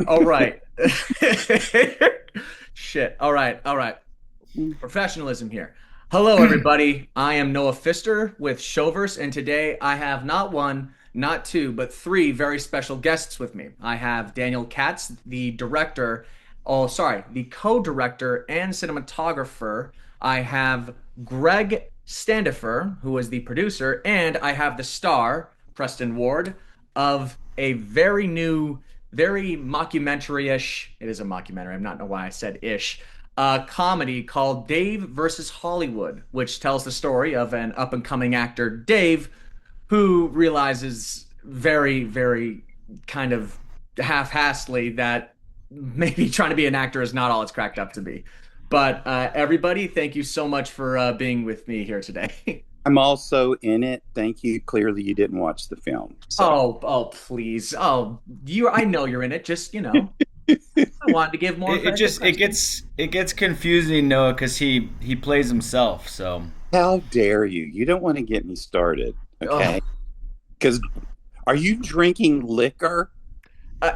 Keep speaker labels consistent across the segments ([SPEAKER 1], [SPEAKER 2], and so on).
[SPEAKER 1] All right. Shit. All right. All right. Professionalism here. Hello, everybody. I am Noah Pfister with Showverse, and today I have not one, not two, but three very special guests with me. I have Daniel Katz, the director, oh, sorry, the co-director and cinematographer. I have Greg Standifer, who is the producer, and I have the star, Preston Ward, of a very new, very mockumentary-ish. It is a mockumentary. I'm not know why I said ish comedy called Dave versus Hollywood, which tells the story of an up and coming actor, Dave, who realizes very, very kind of half-hassedly that maybe trying to be an actor is not all it's cracked up to be. But everybody, thank you so much for being with me here today.
[SPEAKER 2] I'm also in it. Thank you. Clearly, you didn't watch the film. So,
[SPEAKER 1] Oh, please. Oh, I know you're in it. Just, I wanted to give more
[SPEAKER 3] It
[SPEAKER 1] credit to
[SPEAKER 3] just
[SPEAKER 1] Preston.
[SPEAKER 3] it gets confusing, Noah, because he plays himself. So
[SPEAKER 2] how dare you? You don't want to get me started, okay?
[SPEAKER 1] Oh,
[SPEAKER 2] Because are you drinking liquor?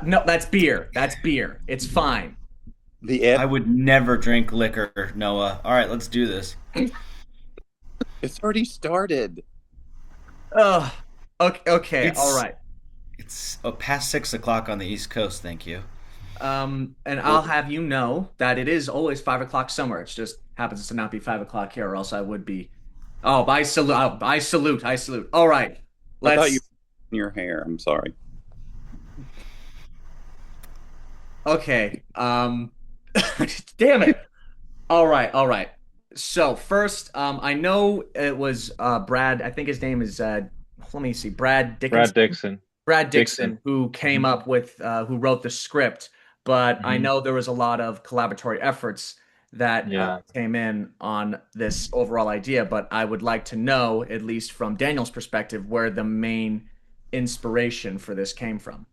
[SPEAKER 1] no, that's beer. That's beer. It's fine.
[SPEAKER 2] The F.
[SPEAKER 3] I would never drink liquor, Noah. All right, let's do this.
[SPEAKER 2] It's already started.
[SPEAKER 1] Oh, okay, okay, all
[SPEAKER 3] It's
[SPEAKER 1] right.
[SPEAKER 3] past 6 o'clock on the East Coast. Thank you.
[SPEAKER 1] And
[SPEAKER 2] Well,
[SPEAKER 1] I'll have you know that it is always 5 o'clock somewhere. It just happens to not be 5 o'clock here, or else I would be. Oh, I salute! I salute! I salute! All right,
[SPEAKER 2] I thought you
[SPEAKER 1] let's.
[SPEAKER 2] were in your hair. I'm sorry.
[SPEAKER 1] Okay. Damn it! All right, all right. So first, I know it was Brad. I think his name is. Let me see. Brad
[SPEAKER 4] Brad
[SPEAKER 1] Dickinson.
[SPEAKER 4] Dixon.
[SPEAKER 1] Brad
[SPEAKER 4] Dixon.
[SPEAKER 1] Dixon, who came
[SPEAKER 4] Hmm.
[SPEAKER 1] up with, who wrote the script, but I
[SPEAKER 4] Hmm.
[SPEAKER 1] know there was a lot of collaboratory efforts that
[SPEAKER 4] Yeah.
[SPEAKER 1] came in on this overall idea. But I would like to know, at least from Daniel's perspective, where the main inspiration for this came from.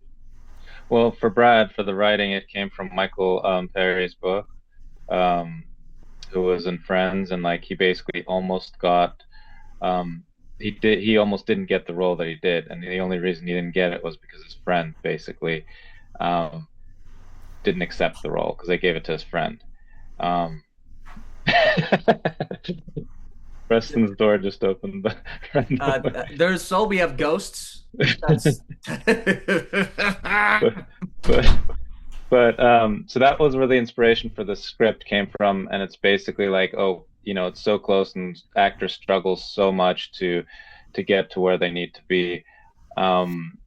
[SPEAKER 4] Well, for Brad, for the writing, it came from Michael Perry's book, um, who was in Friends, and like he basically almost got, um, he almost didn't get the role that he did, and the only reason he didn't get it was because his friend basically um, didn't accept the role because they gave it to his friend. Um, Preston's door just opened randomly.
[SPEAKER 1] There's so we have ghosts. That's
[SPEAKER 4] but but so that was where the inspiration for the script came from, and it's basically like, oh, it's so close, and actors struggle so much to get to where they need to be. um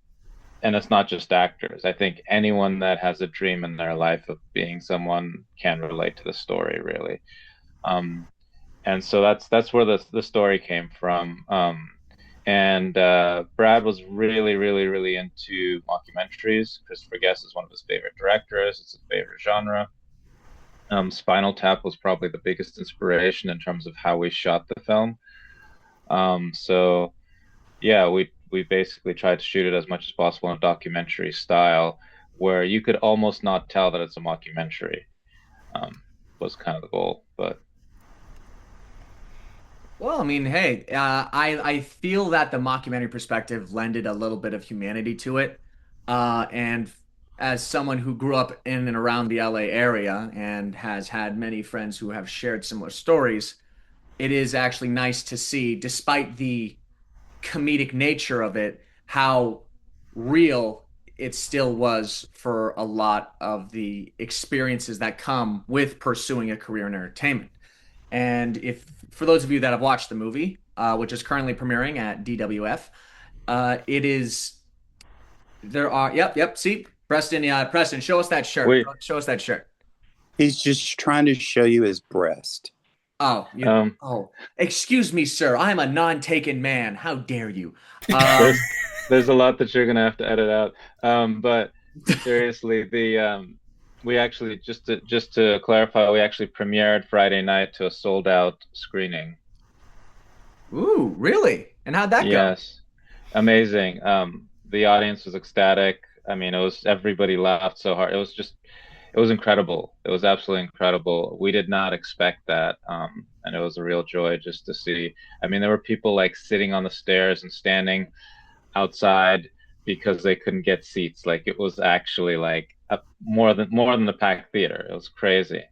[SPEAKER 4] and it's not just actors. I think anyone that has a dream in their life of being someone can relate to the story, really. um and so that's where the story came from. And Brad was really, really, really into mockumentaries. Christopher Guest is one of his favorite directors. It's a favorite genre. Spinal Tap was probably the biggest inspiration in terms of how we shot the film. So yeah, we basically tried to shoot it as much as possible in a documentary style, where you could almost not tell that it's a mockumentary. Um, was kind of the goal, but
[SPEAKER 1] Well, I mean, hey, I feel that the mockumentary perspective lended a little bit of humanity to it, and as someone who grew up in and around the LA area and has had many friends who have shared similar stories, it is actually nice to see, despite the comedic nature of it, how real it still was for a lot of the experiences that come with pursuing a career in entertainment. And if for those of you that have watched the movie, which is currently premiering at DWF, it is there are yep. See, Preston, yeah, Preston, show us that shirt.
[SPEAKER 4] wait.
[SPEAKER 1] Show us that shirt.
[SPEAKER 2] He's just trying to show you his breast.
[SPEAKER 1] Oh,
[SPEAKER 4] Um,
[SPEAKER 1] excuse me, sir. I am a non-taken man. How dare you? Um,
[SPEAKER 4] there's there's a lot that you're gonna have to edit out. But seriously, the we actually, just to clarify, we actually premiered Friday night to a sold out screening.
[SPEAKER 1] ooh, really? And how'd that go?
[SPEAKER 4] Yes, amazing. The audience was ecstatic. I mean, it was, everybody laughed so hard. It was incredible. It was absolutely incredible. We did not expect that. And it was a real joy just to see. I mean, there were people like sitting on the stairs and standing outside because they couldn't get seats. Like, it was actually like more than the packed theater. It was crazy.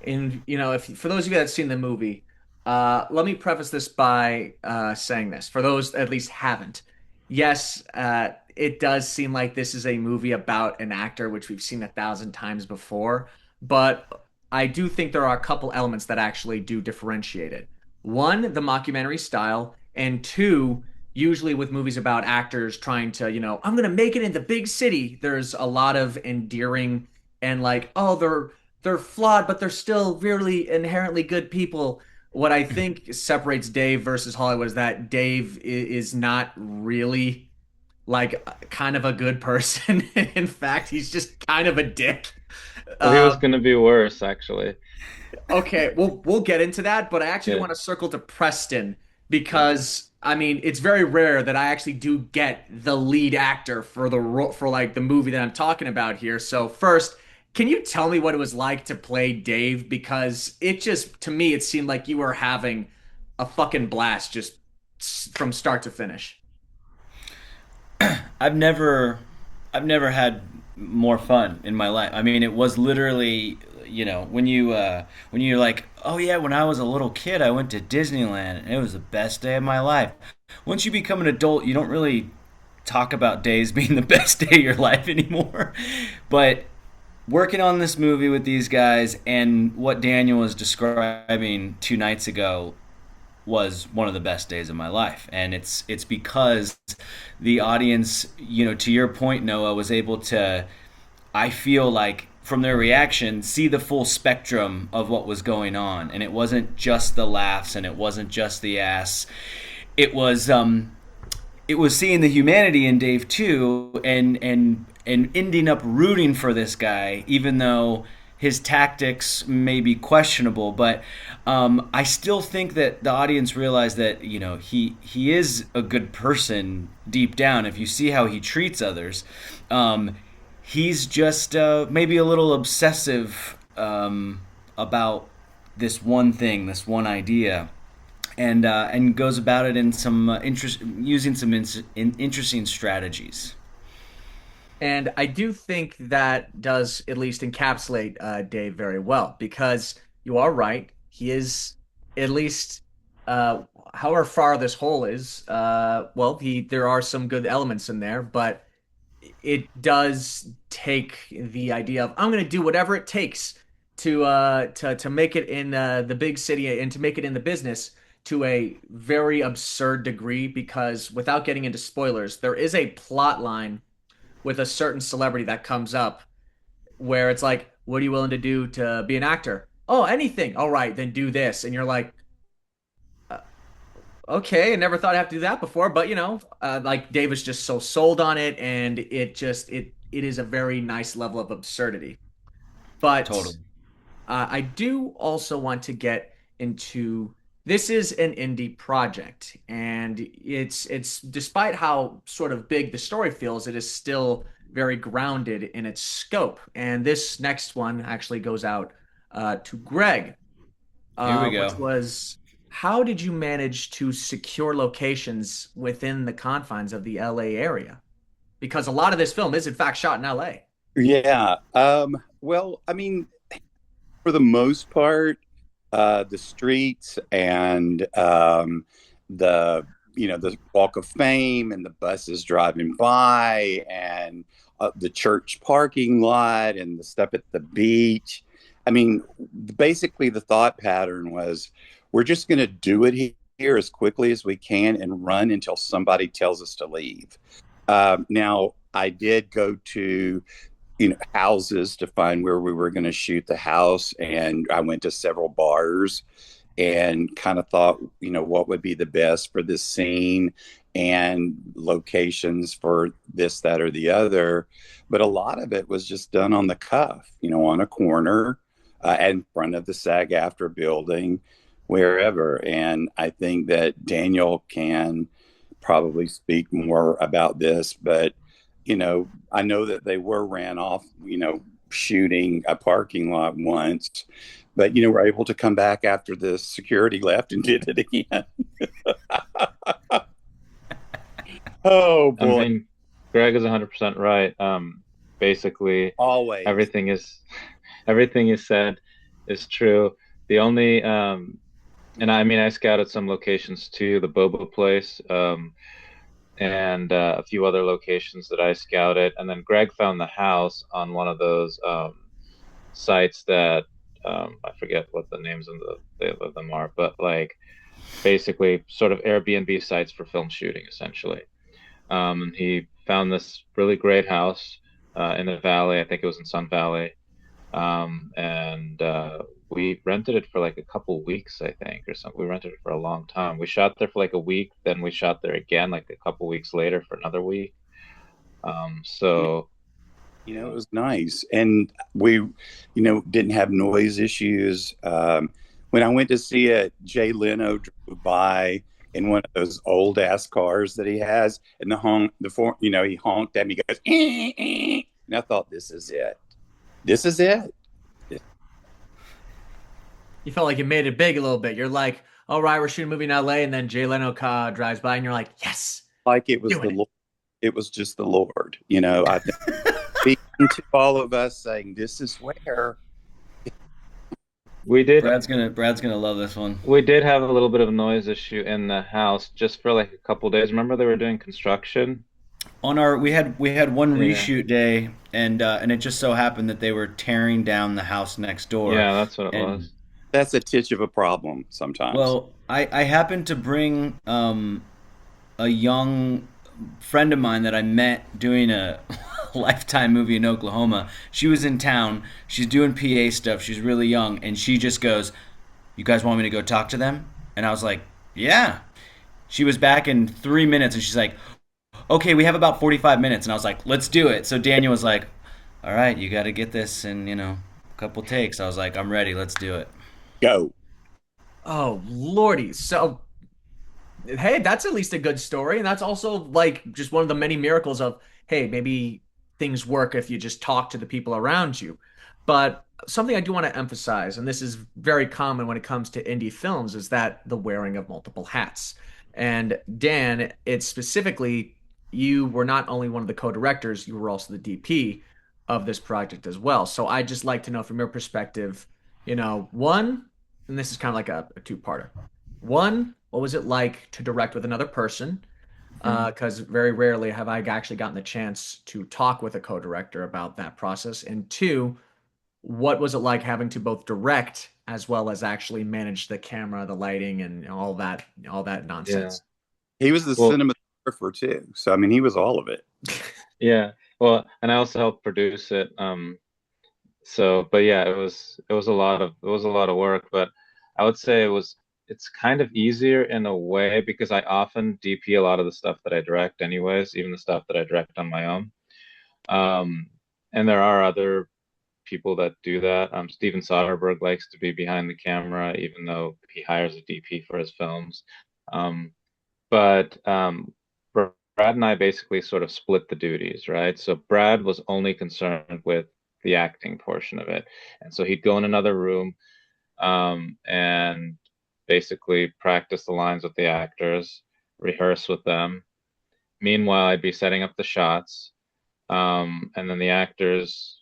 [SPEAKER 1] And if for those of you that have seen the movie, let me preface this by saying this. For those that at least haven't, yes, it does seem like this is a movie about an actor, which we've seen 1,000 times before. But I do think there are a couple elements that actually do differentiate it. One, the mockumentary style, and two, usually with movies about actors trying to, I'm gonna make it in the big city. There's a lot of endearing and like, oh, they're flawed, but they're still really inherently good people. What I think separates Dave versus Hollywood is that Dave is not really like kind of a good person. In fact, he's just kind of a dick.
[SPEAKER 4] Well, he was
[SPEAKER 1] Uh,
[SPEAKER 4] going to be worse, actually.
[SPEAKER 1] okay, we'll get into that, but I actually
[SPEAKER 4] Yeah.
[SPEAKER 1] want to circle to Preston because I mean it's very rare that I actually do get the lead actor for for like the movie that I'm talking about here. So first, can you tell me what it was like to play Dave? Because it just to me it seemed like you were having a fucking blast just from start to finish.
[SPEAKER 3] I've never I've never had more fun in my life. I mean, it was literally, when you're like, "Oh yeah, when I was a little kid, I went to Disneyland and it was the best day of my life." Once you become an adult, you don't really talk about days being the best day of your life anymore. But working on this movie with these guys and what Daniel was describing 2 nights ago was one of the best days of my life, and it's because the audience, to your point, Noah, was able to, I feel like from their reaction, see the full spectrum of what was going on, and it wasn't just the laughs and it wasn't just the ass. It was seeing the humanity in Dave too, and ending up rooting for this guy, even though his tactics may be questionable. But I still think that the audience realized that he is a good person deep down. If you see how he treats others, he's just maybe a little obsessive about this one thing, this one idea, and goes about it in some using some interesting strategies.
[SPEAKER 1] And I do think that does at least encapsulate Dave very well because you are right. He is at least, uh, however far this hole is. Well, there are some good elements in there, but it does take the idea of I'm going to do whatever it takes to make it in the big city and to make it in the business to a very absurd degree. Because without getting into spoilers, there is a plot line with a certain celebrity that comes up where it's like, what are you willing to do to be an actor? Oh, anything. All right, then do this. And you're like, uh, okay, I never thought I'd have to do that before, but like David's just so sold on it, and it is a very nice level of absurdity. But
[SPEAKER 3] Totally.
[SPEAKER 1] I do also want to get into this is an indie project, and it's despite how sort of big the story feels, it is still very grounded in its scope. And this next one actually goes out to Greg,
[SPEAKER 3] Here we
[SPEAKER 1] which
[SPEAKER 3] go.
[SPEAKER 1] was how did you manage to secure locations within the confines of the LA area? Because a lot of this film is in fact shot in LA.
[SPEAKER 2] Yeah. Well, I mean, for the most part, the streets and the the Walk of Fame and the buses driving by and the church parking lot and the stuff at the beach. I mean, basically the thought pattern was we're just going to do it here as quickly as we can and run until somebody tells us to leave. Now, I did go to houses to find where we were going to shoot the house, and I went to several bars and kind of thought, what would be the best for this scene and locations for this, that, or the other. But a lot of it was just done on the cuff, on a corner in front of the SAG-AFTRA building, wherever. And I think that Daniel can probably speak more about this, but I know that they were ran off, shooting a parking lot once, but were able to come back after the security left and did it again. Oh
[SPEAKER 4] I
[SPEAKER 2] boy.
[SPEAKER 4] mean, Greg is 100% right. basically
[SPEAKER 2] Always.
[SPEAKER 4] everything is everything is said is true. The only and I mean I scouted some locations too, the boba place, and a few other locations that I scouted, and then Greg found the house on one of those sites that I forget what the names of them are, but like basically sort of Airbnb sites for film shooting, essentially. And he found this really great house in the valley. I think it was in Sun Valley. And we rented it for like a couple weeks, I think, or something. We rented it for a long time. We shot there for like a week, then we shot there again like a couple weeks later for another week. So
[SPEAKER 2] It was nice. And we, didn't have noise issues. When I went to see it, Jay Leno drove by in one of those old ass cars that he has, and he honked at me, he goes, and I thought, this is it. This is it.
[SPEAKER 1] You felt like you made it big a little bit. You're like, all right, we're shooting a movie in LA, and then Jay Leno drives by, and you're like, yes,
[SPEAKER 2] Like it was
[SPEAKER 1] doing
[SPEAKER 2] the
[SPEAKER 1] it.
[SPEAKER 2] Lord. It was just the Lord. I think speaking to all of us saying, this is where.
[SPEAKER 4] we did
[SPEAKER 3] Brad's gonna love this one.
[SPEAKER 4] we did have a little bit of a noise issue in the house just for like a couple days. Remember they were doing construction?
[SPEAKER 3] We had one
[SPEAKER 4] Yeah.
[SPEAKER 3] reshoot day, and it just so happened that they were tearing down the house next door.
[SPEAKER 4] Yeah, that's what it
[SPEAKER 3] And
[SPEAKER 4] was.
[SPEAKER 2] That's a titch of a problem sometimes.
[SPEAKER 3] well, I happened to bring a young friend of mine that I met doing a Lifetime movie in Oklahoma. She was in town. She's doing PA stuff. She's really young, and she just goes, "You guys want me to go talk to them?" And I was like, "Yeah." She was back in 3 minutes, and she's like, "Okay, we have about 45 minutes." And I was like, "Let's do it." So Daniel was like, "All right, you got to get this in, a couple takes." I was like, "I'm ready. Let's do it."
[SPEAKER 2] Go.
[SPEAKER 1] Oh, Lordy. So, hey, that's at least a good story. And that's also like just one of the many miracles of, hey, maybe things work if you just talk to the people around you. But something I do want to emphasize, and this is very common when it comes to indie films, is that the wearing of multiple hats. And Dan, it's specifically, you were not only one of the co-directors, you were also the DP of this project as well. So I'd just like to know from your perspective, one, and this is kind of like a two-parter. One, what was it like to direct with another person? Because very rarely have I actually gotten the chance to talk with a co-director about that process. And two, what was it like having to both direct as well as actually manage the camera, the lighting, and all that
[SPEAKER 4] Yeah.
[SPEAKER 1] nonsense?
[SPEAKER 2] He was the
[SPEAKER 4] Well,
[SPEAKER 2] cinematographer too. So, I mean, he was all of it.
[SPEAKER 4] yeah. Well, and I also helped produce it. But yeah, it was a lot of work, but I would say it's kind of easier in a way because I often DP a lot of the stuff that I direct anyways, even the stuff that I direct on my own. Um, and there are other people that do that. Steven Soderbergh likes to be behind the camera, even though he hires a DP for his films. Um, but Brad and I basically sort of split the duties, right? So Brad was only concerned with the acting portion of it, and so he'd go in another room and basically practice the lines with the actors, rehearse with them. Meanwhile, I'd be setting up the shots, and then the actors,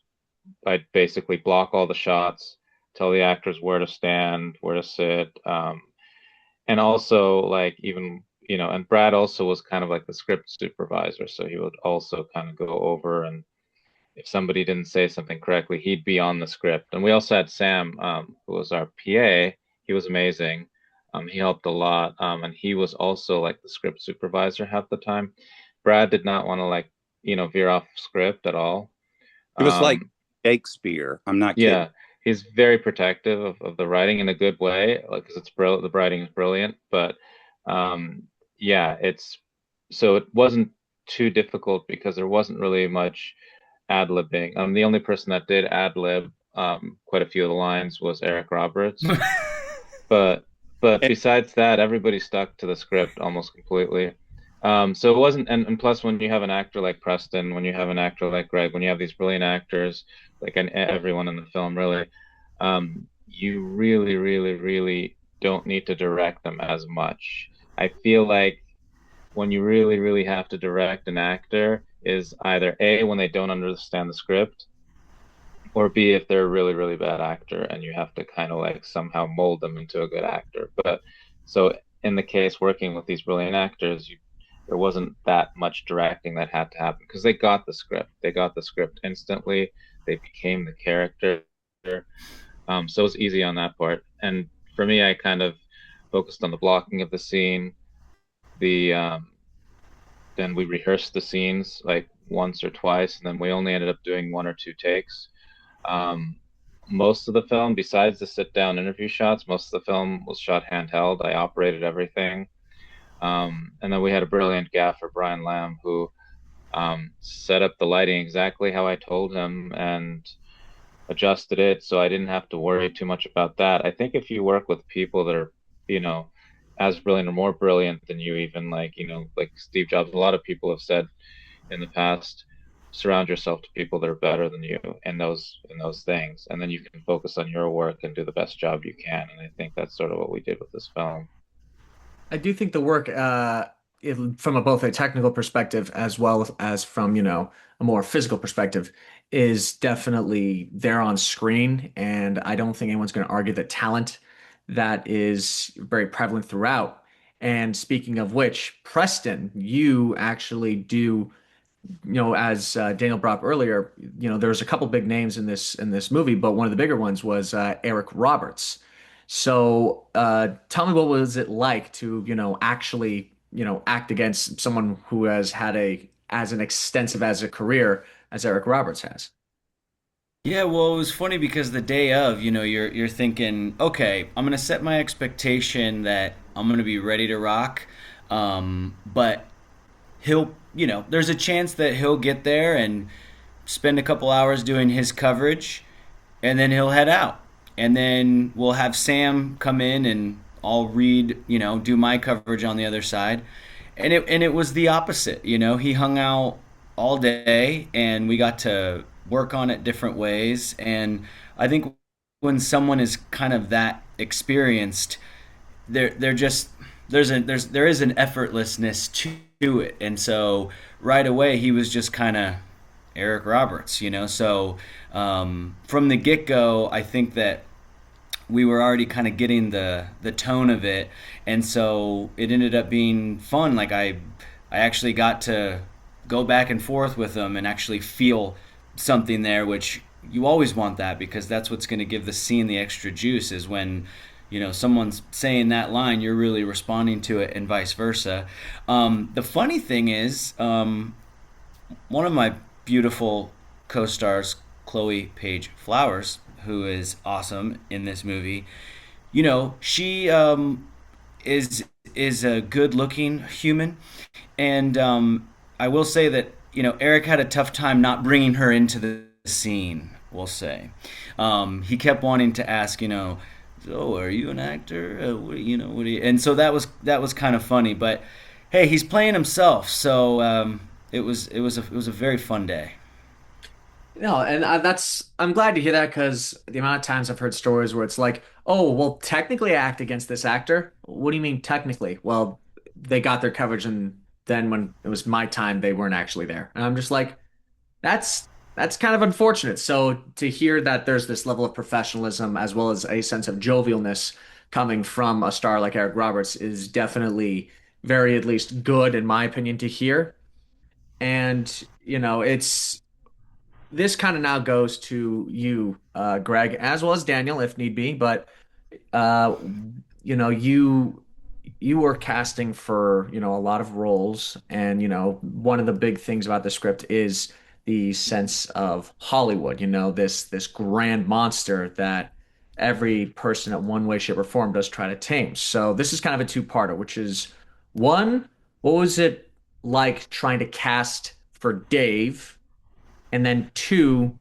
[SPEAKER 4] I'd basically block all the shots, tell the actors where to stand, where to sit, and also like even and Brad also was kind of like the script supervisor, so he would also kind of go over, and if somebody didn't say something correctly, he'd be on the script. And we also had Sam, who was our PA. He was amazing. He helped a lot, and he was also like the script supervisor half the time. Brad did not want to like veer off script at all.
[SPEAKER 2] It was like
[SPEAKER 4] Um,
[SPEAKER 2] Shakespeare. I'm not kidding.
[SPEAKER 4] yeah, he's very protective of the writing in a good way, like because the writing is brilliant. But um, yeah, it wasn't too difficult because there wasn't really much ad libbing. The only person that did ad lib quite a few of the lines was Eric Roberts, but
[SPEAKER 2] And
[SPEAKER 4] besides that, everybody stuck to the script almost completely. So it wasn't, and plus when you have an actor like Preston, when you have an actor like Greg, when you have these brilliant actors, like everyone in the film, really, you really, really, really don't need to direct them as much. I feel like when you really, really have to direct an actor, is either A, when they don't understand the script, or B, if they're a really, really bad actor and you have to kind of like somehow mold them into a good actor. But so in the case working with these brilliant actors, there wasn't that much directing that had to happen because they got the script. They got the script instantly. They became the character. So it was easy on that part. And for me, I kind of focused on the blocking of the scene. The Then we rehearsed the scenes like once or twice, and then we only ended up doing one or two takes. Um, Most of the film, besides the sit down interview shots, most of the film was shot handheld. I operated everything. And then we had a brilliant gaffer, Brian Lamb, who set up the lighting exactly how I told him and adjusted it so I didn't have to worry too much about that. I think if you work with people that are, you know, as brilliant or more brilliant than you, even like, like Steve Jobs, a lot of people have said in the past, surround yourself to people that are better than you in those things, and then you can focus on your work and do the best job you can. And I think that's sort of what we did with this film.
[SPEAKER 1] I do think the work, from both a technical perspective as well as from, a more physical perspective, is definitely there on screen. And I don't think anyone's going to argue that talent that is very prevalent throughout. And speaking of which, Preston, you actually do, as Daniel brought up earlier, there's a couple big names in this movie, but one of the bigger ones was Eric Roberts. So tell me, what was it like to, actually, act against someone who has had as an extensive as a career as Eric Roberts has?
[SPEAKER 3] Yeah, well, it was funny because the day of, you're thinking, okay, I'm gonna set my expectation that I'm gonna be ready to rock, but there's a chance that he'll get there and spend a couple hours doing his coverage, and then he'll head out, and then we'll have Sam come in and I'll read, do my coverage on the other side, and it was the opposite. He hung out all day, and we got to work on it different ways. And I think when someone is kind of that experienced, they're just there is an effortlessness to it. And so right away he was just kind of Eric Roberts. So from the get go, I think that we were already kind of getting the tone of it, and so it ended up being fun. Like I actually got to go back and forth with them and actually feel something there, which you always want that, because that's what's going to give the scene the extra juice, is when someone's saying that line, you're really responding to it, and vice versa. The funny thing is, one of my beautiful co-stars, Chloe Paige Flowers, who is awesome in this movie, she is a good-looking human, and I will say that Eric had a tough time not bringing her into the scene. We'll say he kept wanting to ask, "Oh, are you an actor? What do you?" And so that was kind of funny. But hey, he's playing himself, so it was a very fun day.
[SPEAKER 1] No, and I'm glad to hear that, because the amount of times I've heard stories where it's like, oh, well, technically I act against this actor. What do you mean technically? Well, they got their coverage, and then when it was my time, they weren't actually there. And I'm just like, that's kind of unfortunate. So to hear that there's this level of professionalism as well as a sense of jovialness coming from a star like Eric Roberts is definitely very, at least, good in my opinion to hear. And it's this kind of now goes to you, Greg, as well as Daniel, if need be. But uh, you were casting for a lot of roles, and one of the big things about the script is the sense of Hollywood. This grand monster that every person at one way, shape, or form does try to tame. So this is kind of a two-parter, which is one, what was it like trying to cast for Dave? And then two,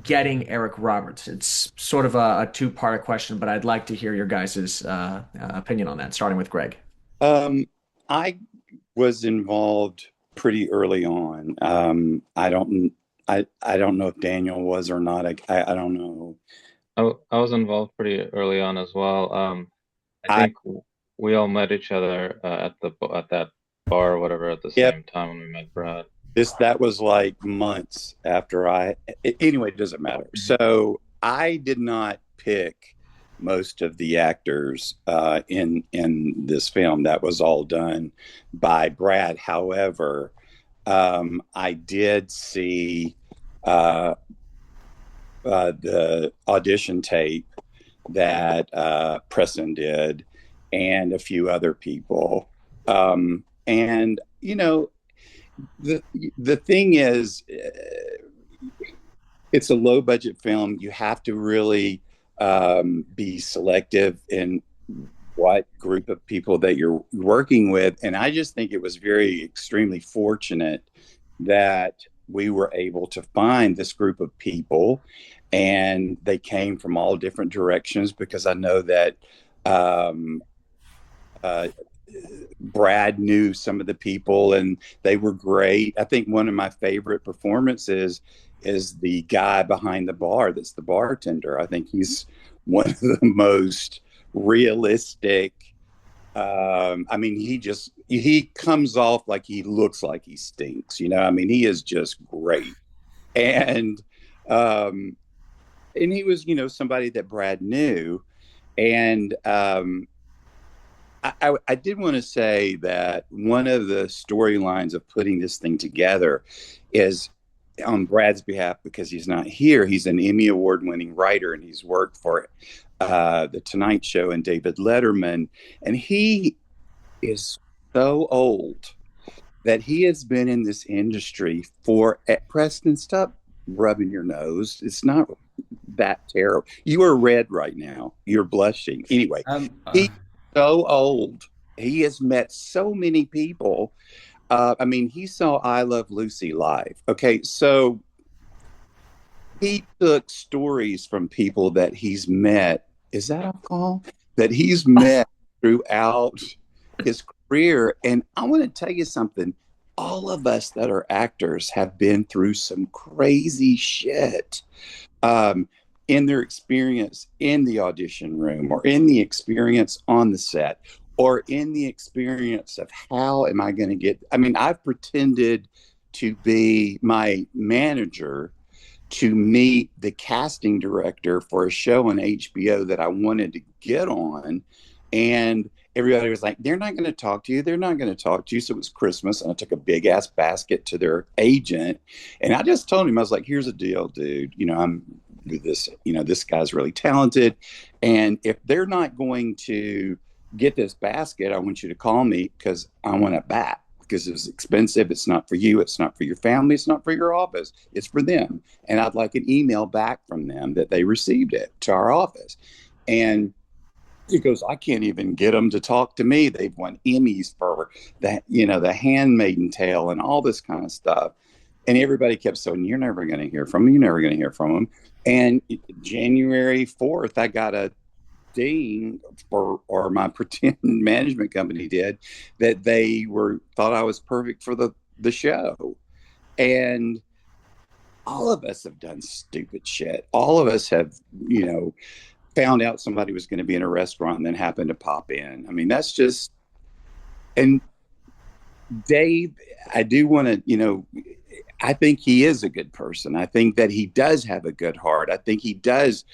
[SPEAKER 1] getting Eric Roberts. It's sort of a two-part question, but I'd like to hear your guys' opinion on that, starting with Greg.
[SPEAKER 2] Um, I was involved pretty early on. I don't know if Daniel was or not. I don't know.
[SPEAKER 4] I was involved pretty early on as well. I
[SPEAKER 2] I
[SPEAKER 4] think we all met each other at that bar or whatever at the
[SPEAKER 2] yeah,
[SPEAKER 4] same time when we met Brad.
[SPEAKER 2] This that was like months after anyway, it doesn't matter. So I did not pick most of the actors in this film. That was all done by Brad. However, I did see uh, the audition tape that Preston did, and a few other people. And the the thing is, it's a low budget film. You have to really be selective in what group of people that you're working with. And I just think it was very extremely fortunate that we were able to find this group of people, and they came from all different directions because I know that um, uh, Brad knew some of the people and they were great. I think one of my favorite performances is the guy behind the bar that's the bartender. I think he's one of the most realistic. I mean, he comes off like he looks like he stinks. I mean, he is just great, and um, and he was somebody that Brad knew, and I did want to say that one of the storylines of putting this thing together is on Brad's behalf because he's not here. He's an Emmy Award winning writer and he's worked for The Tonight Show and David Letterman. And he is so old that he has been in this industry for Preston, stop rubbing your nose. It's not that terrible. You are red right now. You're blushing. Anyway, he's so old. He has met so many people. I mean, he saw I Love Lucy live. Okay, so he took stories from people that he's met. Is that alcohol? That he's met throughout his career. And I want to tell you something. All of us that are actors have been through some crazy shit in their experience in the audition room or in the experience on the set or in the experience of how am I going to get. I mean, I've pretended to be my manager to meet the casting director for a show on HBO that I wanted to get on. And everybody was like, they're not going to talk to you. They're not going to talk to you. So it was Christmas and I took a big ass basket to their agent. And I just told him, I was like, here's the deal, dude. I'm with this, this guy's really talented. And if they're not going to get this basket, I want you to call me because I want it back because it's expensive. It's not for you. It's not for your family. It's not for your office. It's for them. And I'd like an email back from them that they received it to our office. And he goes, I can't even get them to talk to me. They've won Emmys for that, the Handmaiden Tale and all this kind of stuff. And everybody kept saying, you're never going to hear from them. You're never going to hear from them. And January 4th, I got a ding or my pretend management company did that they thought I was perfect for the show. And all of us have done stupid shit. All of us have, found out somebody was going to be in a restaurant and then happened to pop in. I mean, that's just, and Dave, I do want to, I think he is a good person. I think that he does have a good heart. I think he does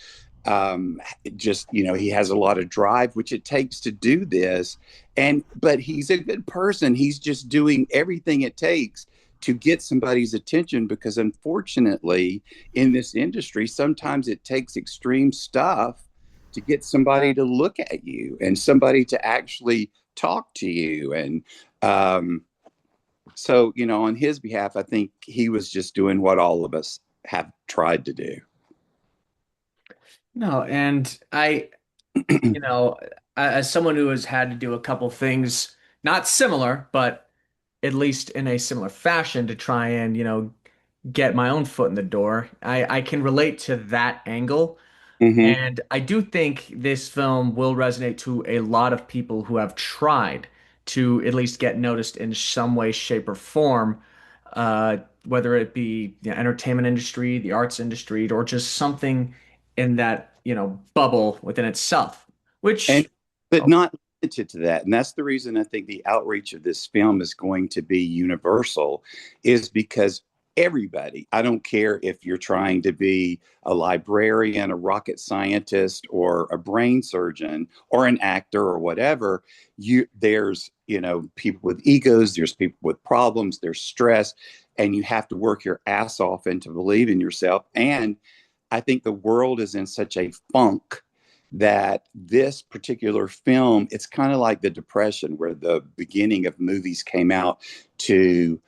[SPEAKER 2] he has a lot of drive, which it takes to do this. But he's a good person. He's just doing everything it takes to get somebody's attention because unfortunately in this industry, sometimes it takes extreme stuff to get somebody to look at you and somebody to actually talk to you. And so, on his behalf, I think he was just doing what all of us have tried to do.
[SPEAKER 1] No, and as someone who has had to do a couple things, not similar, but at least in a similar fashion to try and, get my own foot in the door, I can relate to that angle.
[SPEAKER 2] Mm-hmm.
[SPEAKER 1] And I do think this film will resonate to a lot of people who have tried to at least get noticed in some way, shape, or form, whether it be the entertainment industry, the arts industry, or just something in that, bubble within itself, which,
[SPEAKER 2] But not limited to that. And that's the reason I think the outreach of this film is going to be universal, is because everybody, I don't care if you're trying to be a librarian, a rocket scientist, or a brain surgeon, or an actor, or whatever, there's, people with egos, there's people with problems, there's stress, and you have to work your ass off and to believe in yourself. And I think the world is in such a funk that this particular film, it's kind of like the Depression, where the beginning of movies came out to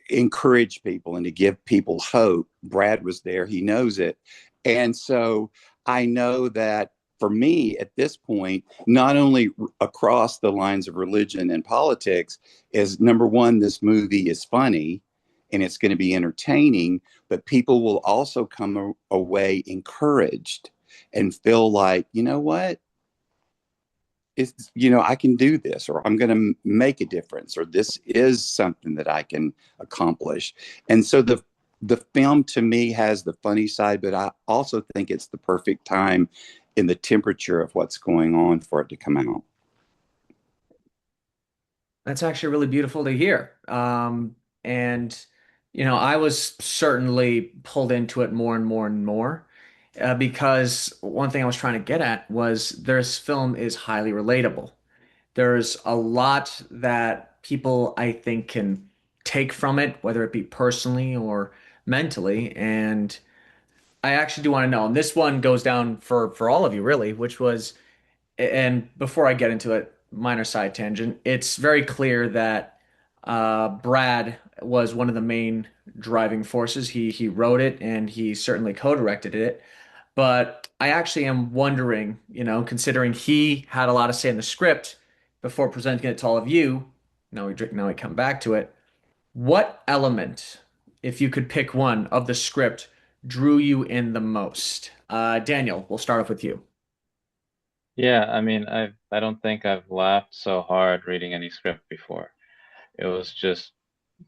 [SPEAKER 2] encourage people and to give people hope. Brad was there, he knows it. And so I know that for me at this point, not only across the lines of religion and politics, is number one, this movie is funny and it's going to be entertaining, but people will also come away encouraged and feel like, you know what? I can do this, or I'm going to make a difference, or this is something that I can accomplish. And so the film to me has the funny side, but I also think it's the perfect time in the temperature of what's going on for it to come out.
[SPEAKER 1] That's actually really beautiful to hear. And I was certainly pulled into it more and more and more, because one thing I was trying to get at was this film is highly relatable. There's a lot that people, I think, can take from it, whether it be personally or mentally. And I actually do want to know, and this one goes down for all of you, really, which was, and before I get into it, minor side tangent, it's very clear that Brad was one of the main driving forces. He wrote it and he certainly co-directed it. But I actually am wondering, considering he had a lot of say in the script before presenting it to all of you, now we come back to it. What element, if you could pick one of the script, drew you in the most? Daniel, we'll start off with you.
[SPEAKER 4] Yeah, I mean, I don't think I've laughed so hard reading any script before. It was just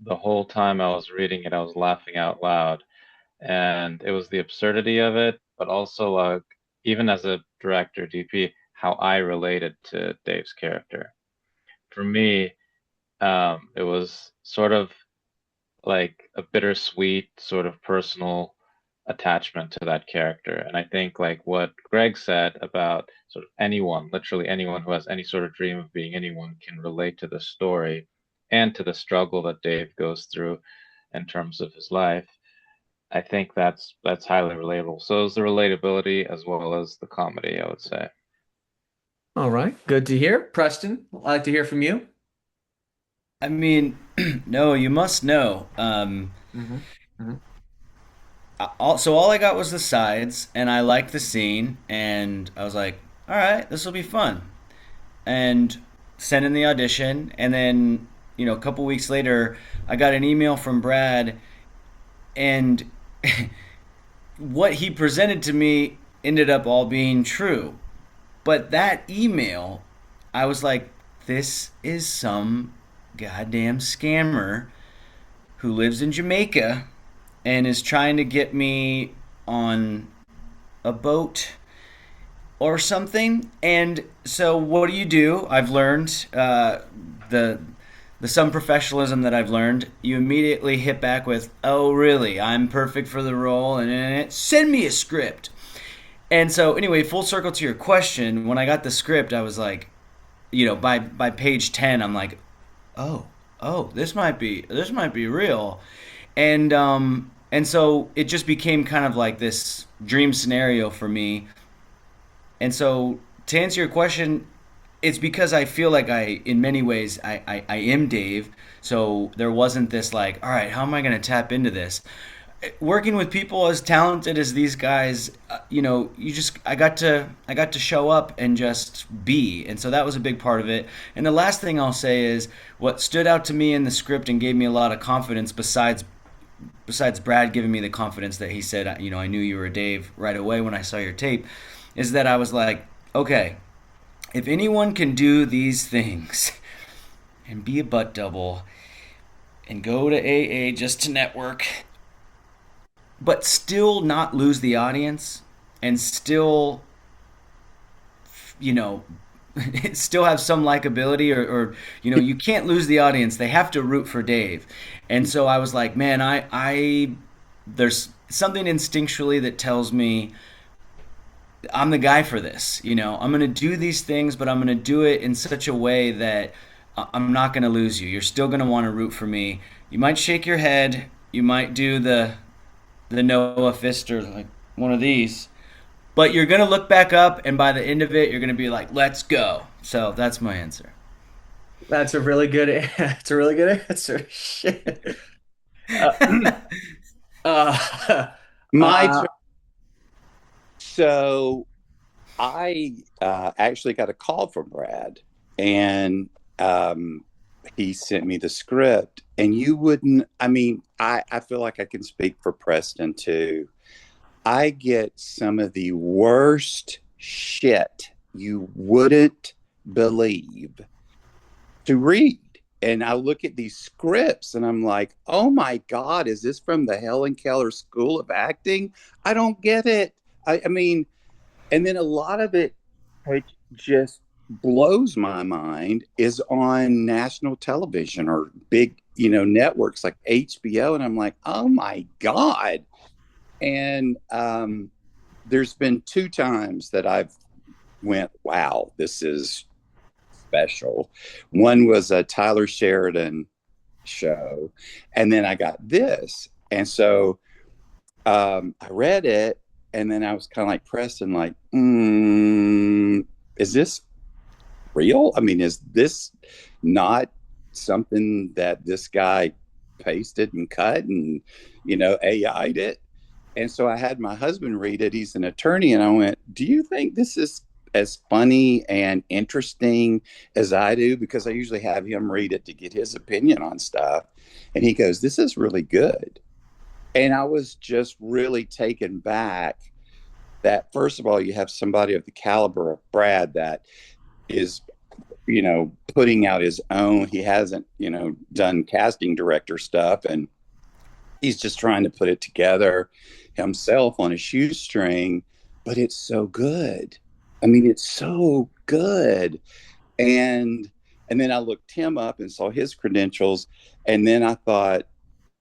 [SPEAKER 4] the whole time I was reading it, I was laughing out loud. And it was the absurdity of it, but also like even as a director, DP, how I related to Dave's character. For me, it was sort of like a bittersweet sort of personal attachment to that character. And I think like what Greg said about sort of anyone, literally anyone who has any sort of dream of being anyone can relate to the story and to the struggle that Dave goes through in terms of his life. I think that's highly relatable. So is the relatability as well as the comedy, I would say.
[SPEAKER 1] All right, good to hear. Preston, I'd like to hear from you.
[SPEAKER 3] I mean, no, you must know.
[SPEAKER 1] Hmm. Hmm.
[SPEAKER 3] So all I got was the sides, and I liked the scene, and I was like, all right, this will be fun. And sent in the audition, and then, a couple weeks later, I got an email from Brad, and what he presented to me ended up all being true. But that email, I was like, this is some goddamn scammer who lives in Jamaica and is trying to get me on a boat or something. And so, what do? I've learned the some professionalism that I've learned. You immediately hit back with, "Oh, really? I'm perfect for the role," and send me a script. And so, anyway, full circle to your question. When I got the script, I was like, by page 10, I'm like, oh, this might be real, and so it just became kind of like this dream scenario for me. And so, to answer your question, it's because I feel like in many ways, I am Dave. So there wasn't this like, all right, how am I going to tap into this? Working with people as talented as these guys, I got to show up and just be, and so that was a big part of it. And the last thing I'll say is what stood out to me in the script and gave me a lot of confidence, besides Brad giving me the confidence that he said, I knew you were Dave right away when I saw your tape, is that I was like, okay, if anyone can do these things and be a butt double and go to AA just to network, but still not lose the audience and still, still have some likability, or you can't lose the audience. They have to root for Dave. And so I was like, man, I there's something instinctually that tells me I'm the guy for this. I'm going to do these things, but I'm going to do it in such a way that I'm not going to lose you. You're still going to want to root for me. You might shake your head. You might do the Noah Fister, like one of these, but you're going to look back up, and by the end of it, you're going to be like, let's go. So that's my answer.
[SPEAKER 1] That's a really good. That's a really good answer. Shit. Uh,
[SPEAKER 2] My
[SPEAKER 1] uh,
[SPEAKER 2] turn. So I actually got a call from Brad, and he sent me the script. And you wouldn't, I mean, I feel like I can speak for Preston too. I get some of the worst shit you wouldn't believe to read. And I look at these scripts and I'm like, oh my God, is this from the Helen Keller School of Acting? I don't get it. I mean, and then a lot of it, which just blows my mind, is on national television or big, networks like HBO. And I'm like, oh my God. And there's been 2 times that I've went, wow, this is special. One was a Tyler Sheridan show, and then I got this. And so I read it, and then I was kind of like Preston, like, is this real? I mean, is this not something that this guy pasted and cut and, AI'd it? And so I had my husband read it. He's an attorney. And I went, do you think this is as funny and interesting as I do? Because I usually have him read it to get his opinion on stuff. And he goes, this is really good. And I was just really taken back that, first of all, you have somebody of the caliber of Brad that is, putting out his own. He hasn't, done casting director stuff. And he's just trying to put it together himself on a shoestring, but it's so good. I mean, it's so good. And then I looked him up and saw his credentials, and then I thought,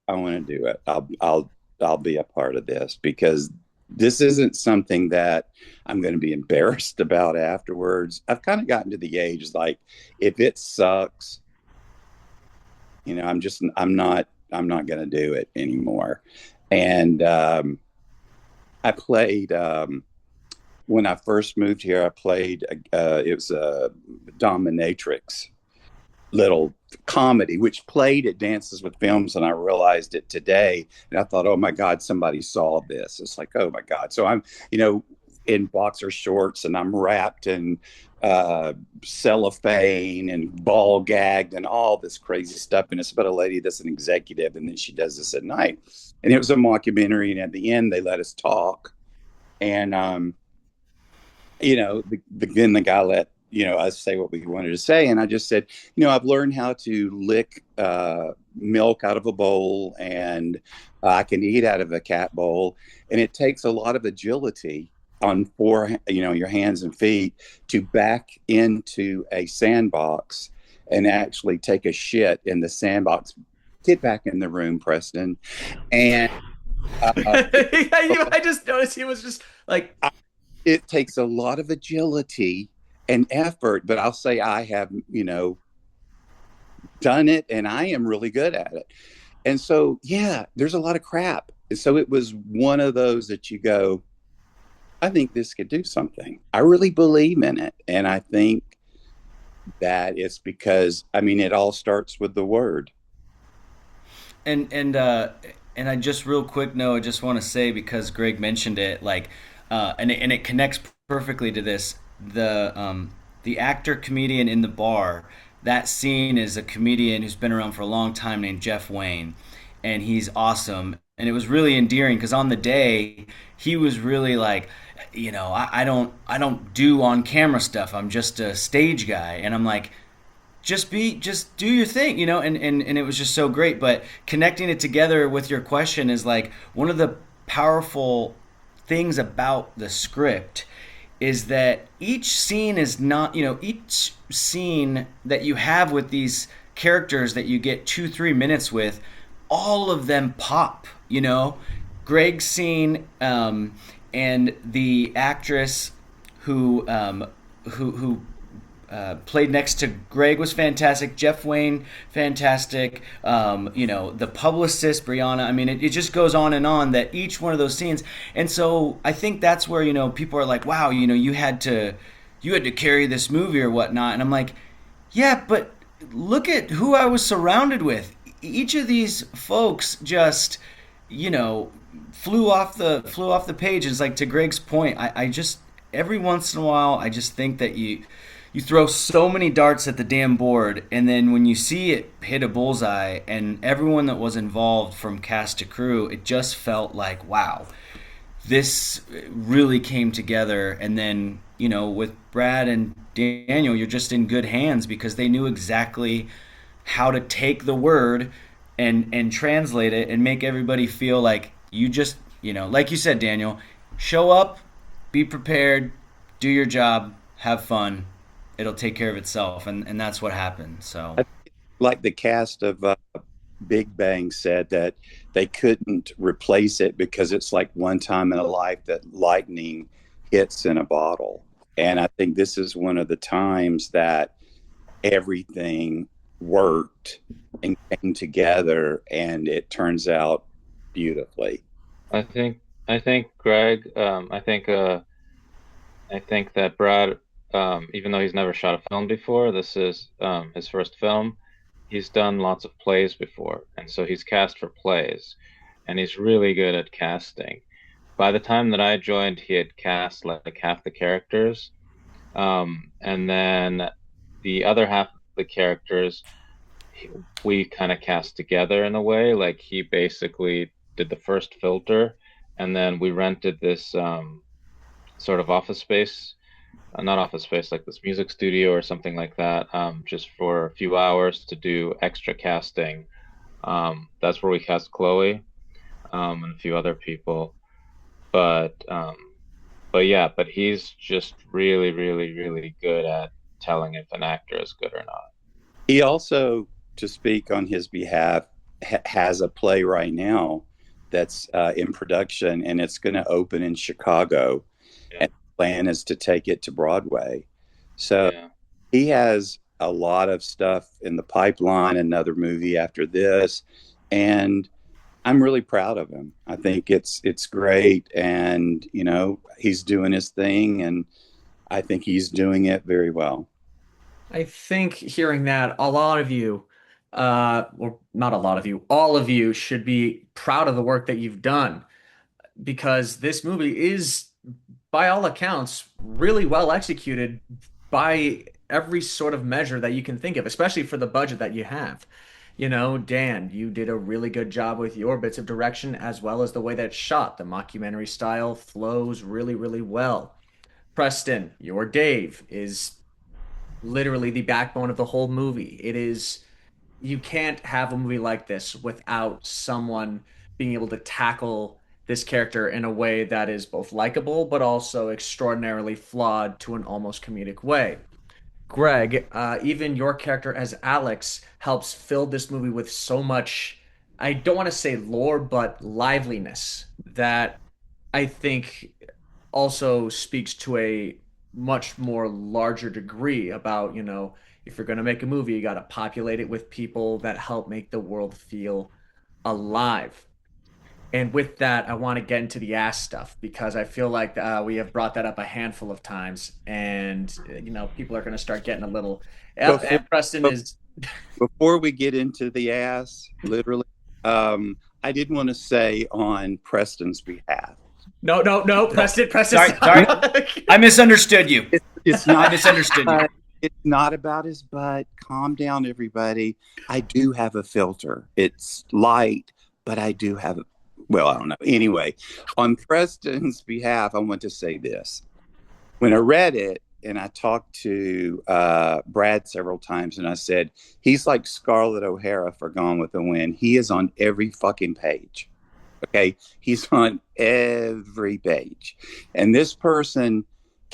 [SPEAKER 2] I want to do it. I'll be a part of this, because this isn't something that I'm going to be embarrassed about afterwards. I've kind of gotten to the age, like, if it sucks, I'm not going to do it anymore. And I played, when I first moved here, I played, it was a dominatrix little comedy, which played at Dances with Films. And I realized it today. And I thought, oh my God, somebody saw this. It's like, oh my God. So I'm, in boxer shorts, and I'm wrapped in cellophane and ball gagged and all this crazy stuff. And it's about a lady that's an executive, and then she does this at night. And it was a mockumentary. And at the end, they let us talk. And, then the guy let, us say what we wanted to say. And I just said, I've learned how to lick milk out of a bowl, and I can eat out of a cat bowl. And it takes a lot of agility on your hands and feet to back into a sandbox and actually take a shit in the sandbox. Get back in the room, Preston. And
[SPEAKER 1] I just noticed he was just like,
[SPEAKER 2] it takes a lot of agility and effort, but I'll say I have, done it, and I am really good at it. And so, yeah, there's a lot of crap. And so it was one of those that you go, I think this could do something. I really believe in it. And I think that it's because, it all starts with the word.
[SPEAKER 3] And I just real quick, I just want to say, because Greg mentioned it, like, and it connects perfectly to this. The actor comedian in the bar, that scene is a comedian who's been around for a long time named Jeff Wayne, and he's awesome. And it was really endearing, because on the day he was really like, I don't do on camera stuff. I'm just a stage guy. And I'm like, just do your thing, and it was just so great. But connecting it together with your question is like one of the powerful things about the script is that each scene is not, each scene that you have with these characters that you get 2-3 minutes with, all of them pop. Greg's scene, and the actress who played next to Greg was fantastic. Jeff Wayne, fantastic. The publicist, Brianna. I mean, it just goes on and on, that each one of those scenes. And so I think that's where, people are like, wow, you had to carry this movie or whatnot. And I'm like, yeah, but look at who I was surrounded with. Each of these folks just, flew off the pages. Like, to Greg's point, I just, every once in a while, I just think that you throw so many darts at the damn board, and then when you see it hit a bullseye, and everyone that was involved from cast to crew, it just felt like, wow, this really came together. And then, with Brad and Daniel, you're just in good hands, because they knew exactly how to take the word and translate it and make everybody feel like you just, like you said, Daniel, show up, be prepared, do your job, have fun. It'll take care of itself, and that's what happened. So,
[SPEAKER 2] like the cast of Big Bang said, that they couldn't replace it because it's like one time in a life that lightning hits in a bottle. And I think this is one of the times that everything worked and came together, and it turns out beautifully.
[SPEAKER 4] I think Greg. I think that Brad, even though he's never shot a film before, this is his first film. He's done lots of plays before, and so he's cast for plays, and he's really good at casting. By the time that I joined, he had cast like half the characters, and then the other half of the characters we kind of cast together in a way. Like, he basically did the first filter, and then we rented this sort of office space. Not office space, like this music studio or something like that, just for a few hours to do extra casting. That's where we cast Chloe, and a few other people. But he's just really, really, really good at telling if an actor is good or not.
[SPEAKER 2] He also, to speak on his behalf, has a play right now that's in production, and it's going to open in Chicago.
[SPEAKER 4] Yeah.
[SPEAKER 2] And plan is to take it to Broadway. So he has a lot of stuff in the pipeline, another movie after this, and I'm really proud of him. I think it's great, and he's doing his thing, and I think he's doing it very well.
[SPEAKER 1] I think hearing that, a lot of you, or not a lot of you, all of you should be proud of the work that you've done, because this movie is, by all accounts, really well executed by every sort of measure that you can think of, especially for the budget that you have. Dan, you did a really good job with your bits of direction, as well as the way that it's shot. The mockumentary style flows really, really well. Preston, your Dave is literally the backbone of the whole movie. You can't have a movie like this without someone being able to tackle this character in a way that is both likable but also extraordinarily flawed to an almost comedic way. Greg, even your character as Alex helps fill this movie with so much, I don't want to say lore, but liveliness, that I think also speaks to a much more larger degree about, if you're going to make a movie, you got to populate it with people that help make the world feel alive. And with that, I want to get into the ass stuff, because I feel like we have brought that up a handful of times, and people are going to start getting a little. And Preston is.
[SPEAKER 2] Before we get into the ass, literally, I did want to say on Preston's behalf.
[SPEAKER 1] No, Preston.
[SPEAKER 3] Sorry. I misunderstood you.
[SPEAKER 2] It's not.
[SPEAKER 3] I misunderstood you.
[SPEAKER 2] It's not about his butt. Calm down, everybody. I do have a filter. It's light, but I do have it. Well, I don't know. Anyway, on Preston's behalf, I want to say this. When I read it, and I talked to Brad several times, and I said, he's like Scarlett O'Hara for Gone with the Wind. He is on every fucking page. Okay? He's on every page. And this person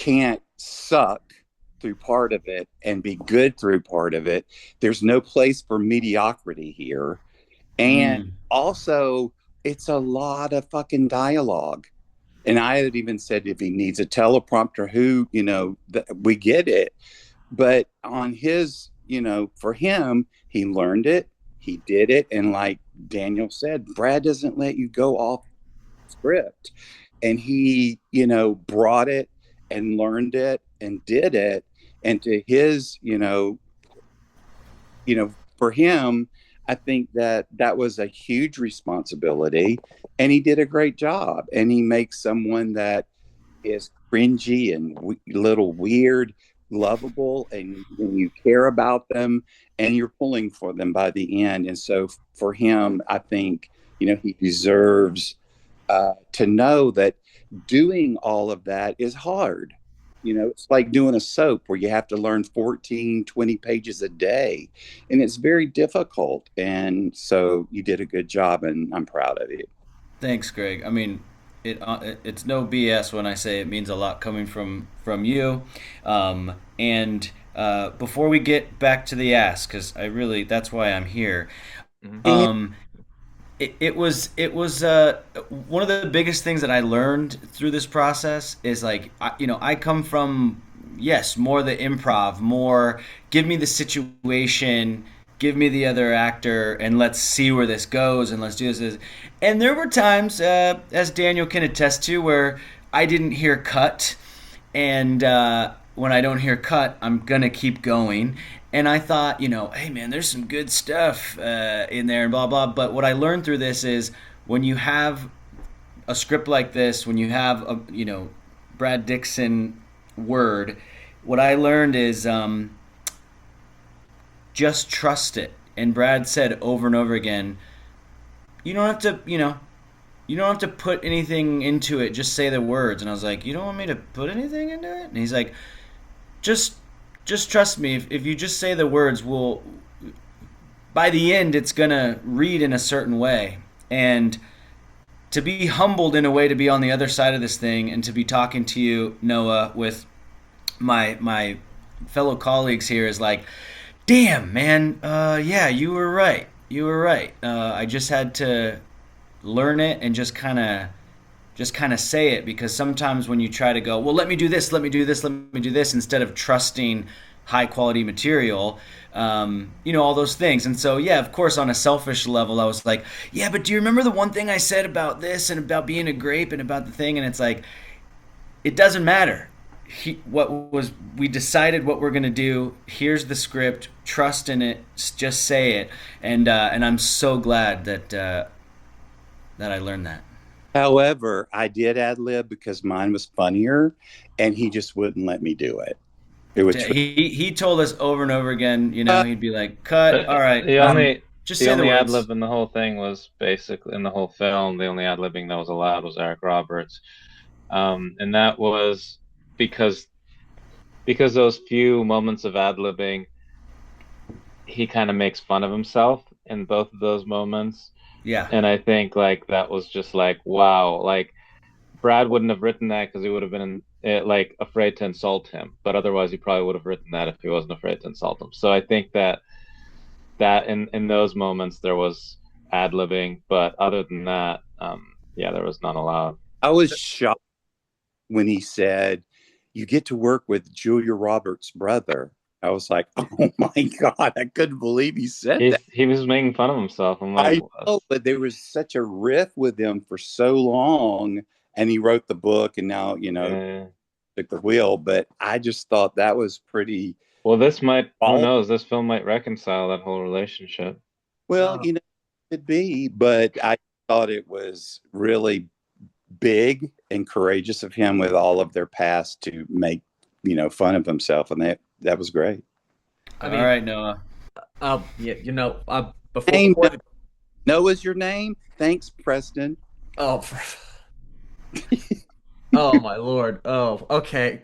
[SPEAKER 2] can't suck through part of it and be good through part of it. There's no place for mediocrity here. And
[SPEAKER 3] Mm.
[SPEAKER 2] also, it's a lot of fucking dialogue. And I had even said if he needs a teleprompter, we get it. But on his, for him, he learned it, he did it. And like Daniel said, Brad doesn't let you go off script. And he, brought it and learned it and did it. And to his, for him, I think that was a huge responsibility, and he did a great job. And he makes someone that is cringy and little weird, lovable, and you care about them, and you're pulling for them by the end. And so for him, I think he deserves to know that doing all of that is hard. It's like doing a soap where you have to learn 14, 20 pages a day, and it's very difficult. And so you did a good job, and I'm proud of you.
[SPEAKER 3] Thanks, Greg. I mean, it's no BS when I say it means a lot coming from you. And before we get back to the ask, because that's why I'm here.
[SPEAKER 1] Mhm.
[SPEAKER 3] Um, it was one of the biggest things that I learned through this process is like I come from, yes, more the improv, more give me the situation, give me the other actor, and let's see where this goes, and let's do this. And there were times, as Daniel can attest to, where I didn't hear cut, and when I don't hear cut, I'm gonna keep going. And I thought, hey man, there's some good stuff in there and blah blah. But what I learned through this is when you have a script like this, when you have a Brad Dixon word, what I learned is just trust it. And Brad said over and over again, you don't have to, you don't have to put anything into it. Just say the words. And I was like, you don't want me to put anything into it? And he's like, just trust me. If you just say the words, by the end, it's gonna read in a certain way. And to be humbled in a way to be on the other side of this thing and to be talking to you, Noah, with my fellow colleagues here is like, damn, man, yeah, you were right. You were right. I just had to learn it and just kind of say it, because sometimes when you try to go, well, let me do this, let me do this, let me do this, instead of trusting high quality material, all those things. And so, yeah, of course, on a selfish level, I was like, yeah, but do you remember the one thing I said about this and about being a grape and about the thing? And it's like, it doesn't matter. We decided what we're gonna do. Here's the script. Trust in it. Just say it. And I'm so glad that I learned that.
[SPEAKER 2] However, I did ad lib because mine was funnier, and he just wouldn't let me do it. It was
[SPEAKER 3] He told us over and over again. He'd be like, "Cut. All right.
[SPEAKER 4] The only
[SPEAKER 3] Just
[SPEAKER 4] the
[SPEAKER 3] say the
[SPEAKER 4] only ad
[SPEAKER 3] words."
[SPEAKER 4] lib in the whole thing was basically in the whole film. The only ad libbing that was allowed was Eric Roberts, and that was because those few moments of ad libbing, he kind of makes fun of himself in both of those moments.
[SPEAKER 3] Yeah.
[SPEAKER 4] And I think like that was just like, wow, like Brad wouldn't have written that because he would have been like afraid to insult him, but otherwise he probably would have written that if he wasn't afraid to insult him. So I think that in those moments there was ad libbing, but other than that, yeah, there was none allowed.
[SPEAKER 2] I was shocked when he said, "You get to work with Julia Roberts' brother." I was like, "Oh my god!" I couldn't believe he said that.
[SPEAKER 4] He was making fun of himself. I'm like,
[SPEAKER 2] I know, but there was such a riff with him for so long, and he wrote the book, and now took the wheel. But I just thought that was pretty.
[SPEAKER 4] Well, who knows? This film might reconcile that whole relationship.
[SPEAKER 2] Well, it could be, but I thought it was really big and courageous of him with all of their past to make fun of himself, and that was great.
[SPEAKER 3] All right, Noah.
[SPEAKER 1] Yeah,
[SPEAKER 2] before Noah's your name. Thanks, Preston.
[SPEAKER 1] Oh, oh my Lord. Oh, okay.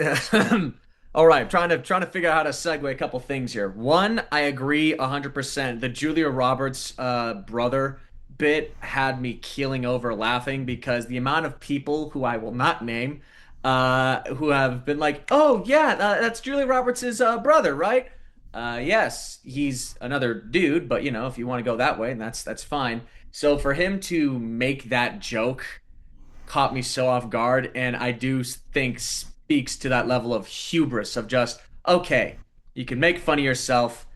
[SPEAKER 1] All right, trying to figure out how to segue a couple things here. One, I agree 100%. The Julia Roberts brother bit had me keeling over laughing because the amount of people who I will not name who have been like, "Oh yeah, that's Julia Roberts' brother, right?" Yes, he's another dude, but if you want to go that way, that's fine. So for him to make that joke caught me so off guard, and I do think speaks to that level of hubris of just, okay, you can make fun of yourself.